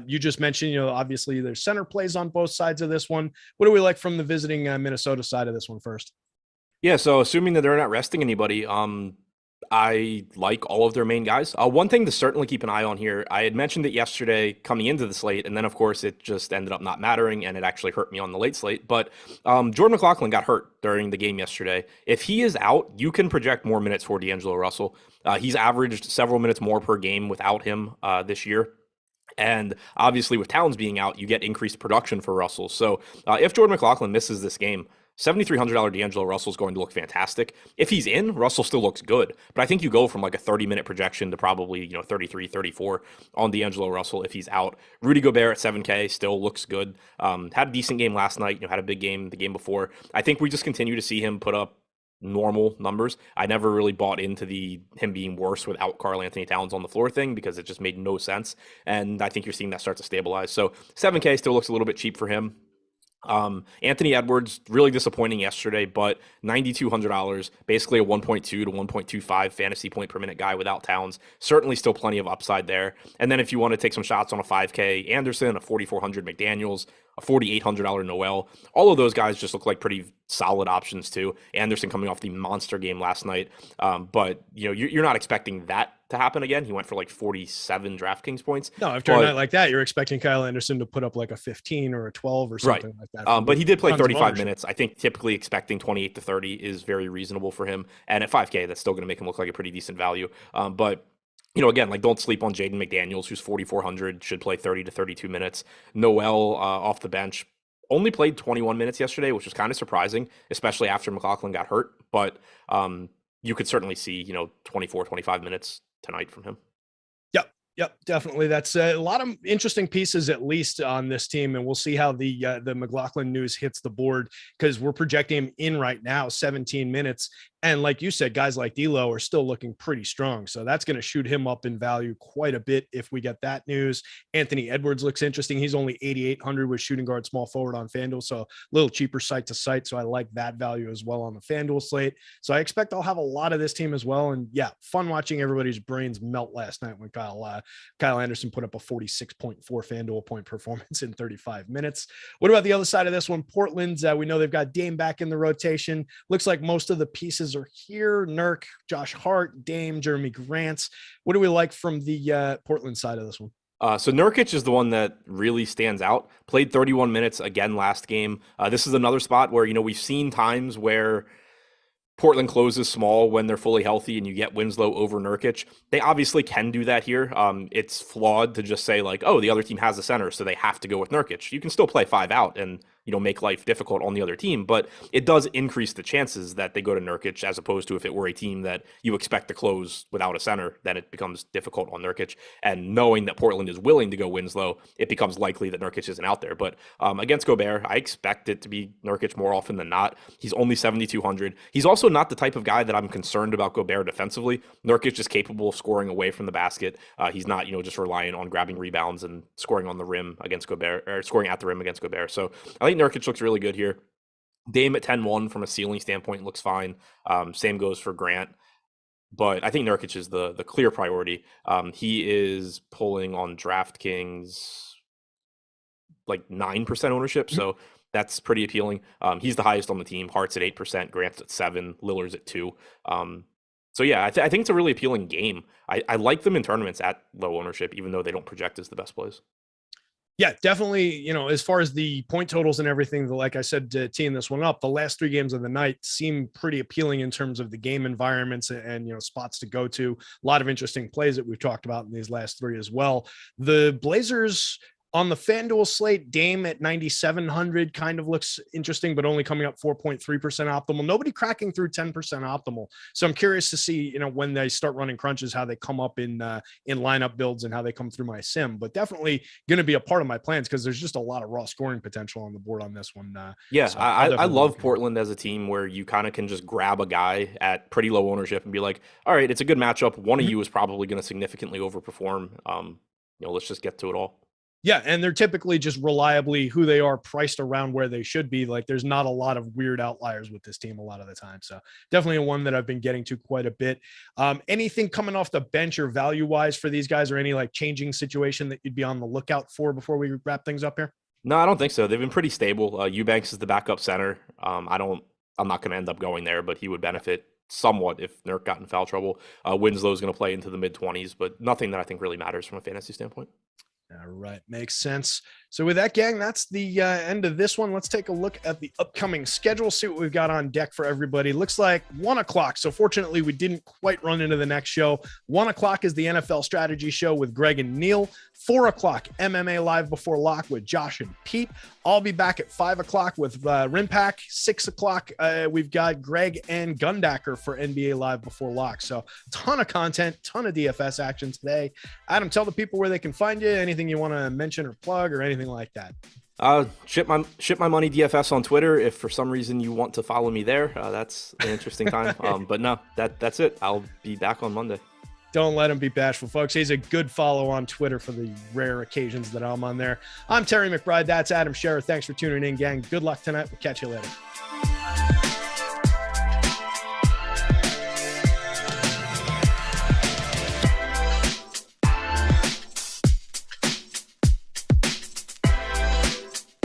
You just mentioned, obviously there's center plays on both sides of this one. What do we like from the visiting Minnesota side of this one first? Yeah, so assuming that they're not resting anybody, I like all of their main guys. One thing to certainly keep an eye on here, I had mentioned it yesterday coming into the slate, and then, of course, it just ended up not mattering, and it actually hurt me on the late slate. But Jordan McLaughlin got hurt during the game yesterday. If he is out, you can project more minutes for D'Angelo Russell. He's averaged several minutes more per game without him this year. And obviously with Towns being out, you get increased production for Russell. So if Jordan McLaughlin misses this game, $7,300 D'Angelo Russell is going to look fantastic. If he's in, Russell still looks good. But I think you go from like a 30-minute projection to probably 33, 34 on D'Angelo Russell if he's out. Rudy Gobert at 7K still looks good. Had a decent game last night. Had a big game the game before. I think we just continue to see him put up normal numbers. I never really bought into him being worse without Karl Anthony Towns on the floor thing because it just made no sense. And I think you're seeing that start to stabilize. So 7K still looks a little bit cheap for him. Anthony Edwards, really disappointing yesterday, but $9,200, basically a 1.2 to 1.25 fantasy point per minute guy without Towns. Certainly still plenty of upside there. And then if you want to take some shots on a 5K Anderson, a 4,400 McDaniels, a $4,800 Noel, all of those guys just look like pretty solid options too. Anderson coming off the monster game last night. But you're not expecting that to happen again. He went for like 47 DraftKings points. No, after a night like that, you're expecting Kyle Anderson to put up like a 15 or a 12 or something like that. But he did play 35 minutes. I think typically expecting 28 to 30 is very reasonable for him. And at 5K, that's still going to make him look like a pretty decent value. But again, like don't sleep on Jaden McDaniels, who's 4,400, should play 30 to 32 minutes. Noel off the bench only played 21 minutes yesterday, which was kind of surprising, especially after McLaughlin got hurt. But you could certainly see, 24, 25 minutes tonight from him. Yep, definitely. That's a lot of interesting pieces, at least on this team, and we'll see how the McLaughlin news hits the board because we're projecting him in right now, 17 minutes. And like you said, guys like D'Lo are still looking pretty strong. So that's going to shoot him up in value quite a bit if we get that news. Anthony Edwards looks interesting. He's only 8,800 with shooting guard small forward on FanDuel. So a little cheaper site to site. So I like that value as well on the FanDuel slate. So I expect I'll have a lot of this team as well. And yeah, fun watching everybody's brains melt last night when Kyle Anderson put up a 46.4 FanDuel point performance in 35 minutes. What about the other side of this one? Portland's, we know they've got Dame back in the rotation. Looks like most of the pieces are here. Nurk, Josh Hart, Dame, Jeremy Grant. What do we like from the Portland side of this one? So Nurkic is the one that really stands out. Played 31 minutes again last game. This is another spot where, we've seen times where Portland closes small when they're fully healthy and you get Winslow over Nurkic. They obviously can do that here. It's flawed to just say like, oh, the other team has a center, so they have to go with Nurkic. You can still play 5 out and make life difficult on the other team, but it does increase the chances that they go to Nurkic as opposed to if it were a team that you expect to close without a center, then it becomes difficult on Nurkic. And knowing that Portland is willing to go Winslow, it becomes likely that Nurkic isn't out there. But against Gobert, I expect it to be Nurkic more often than not. He's only 7,200. He's also not the type of guy that I'm concerned about Gobert defensively. Nurkic is capable of scoring away from the basket. He's not, just reliant on grabbing rebounds and scoring on the rim against Gobert, or scoring at the rim against Gobert. So I think Nurkic looks really good here. Dame at 10-1 from a ceiling standpoint looks fine. Same goes for Grant. But I think Nurkic is the clear priority. He is pulling on DraftKings like 9% ownership. So that's pretty appealing. He's the highest on the team. Hart's at 8%, Grant's at 7%, Lillard's at 2%. So yeah, I think it's a really appealing game. I like them in tournaments at low ownership, even though they don't project as the best plays. Yeah, definitely. As far as the point totals and everything, like I said, teeing this one up, the last 3 games of the night seem pretty appealing in terms of the game environments and spots to go to. A lot of interesting plays that we've talked about in these last 3 as well. The Blazers On the FanDuel slate, Dame at 9,700 kind of looks interesting, but only coming up 4.3% optimal. Nobody cracking through 10% optimal. So I'm curious to see, when they start running crunches, how they come up in lineup builds and how they come through my sim. But definitely going to be a part of my plans because there's just a lot of raw scoring potential on the board on this one. So I love Portland as a team where you kind of can just grab a guy at pretty low ownership and be like, all right, it's a good matchup. One of you is probably going to significantly overperform. Let's just get to it all. Yeah, and they're typically just reliably who they are, priced around where they should be. Like, there's not a lot of weird outliers with this team a lot of the time. So definitely one that I've been getting to quite a bit. Anything coming off the bench or value-wise for these guys, or any like changing situation that you'd be on the lookout for before we wrap things up here? No, I don't think so. They've been pretty stable. Eubanks is the backup center. I'm not going to end up going there, but he would benefit somewhat if Nurk got in foul trouble. Winslow's going to play into the mid-20s, but nothing that I think really matters from a fantasy standpoint. All right. Makes sense. So with that, gang, that's the end of this one. Let's take a look at the upcoming schedule, see what we've got on deck for everybody. Looks like 1 o'clock. So fortunately, we didn't quite run into the next show. 1 o'clock is the NFL strategy show with Greg and Neil. 4 o'clock, MMA Live Before Lock with Josh and Pete. I'll be back at 5 o'clock with Rimpak. 6 o'clock, we've got Greg and Gundacker for NBA Live Before Lock. So ton of content, ton of DFS action today. Adam, tell the people where they can find you. Anything you want to mention or plug or anything like that? Ship my money DFS on Twitter. If for some reason you want to follow me there, that's an interesting time. But no, that's it. I'll be back on Monday. Don't let him be bashful, folks. He's a good follow on Twitter for the rare occasions that I'm on there. I'm Terry McBride. That's Adam Scherer. Thanks for tuning in, gang. Good luck tonight. We'll catch you later.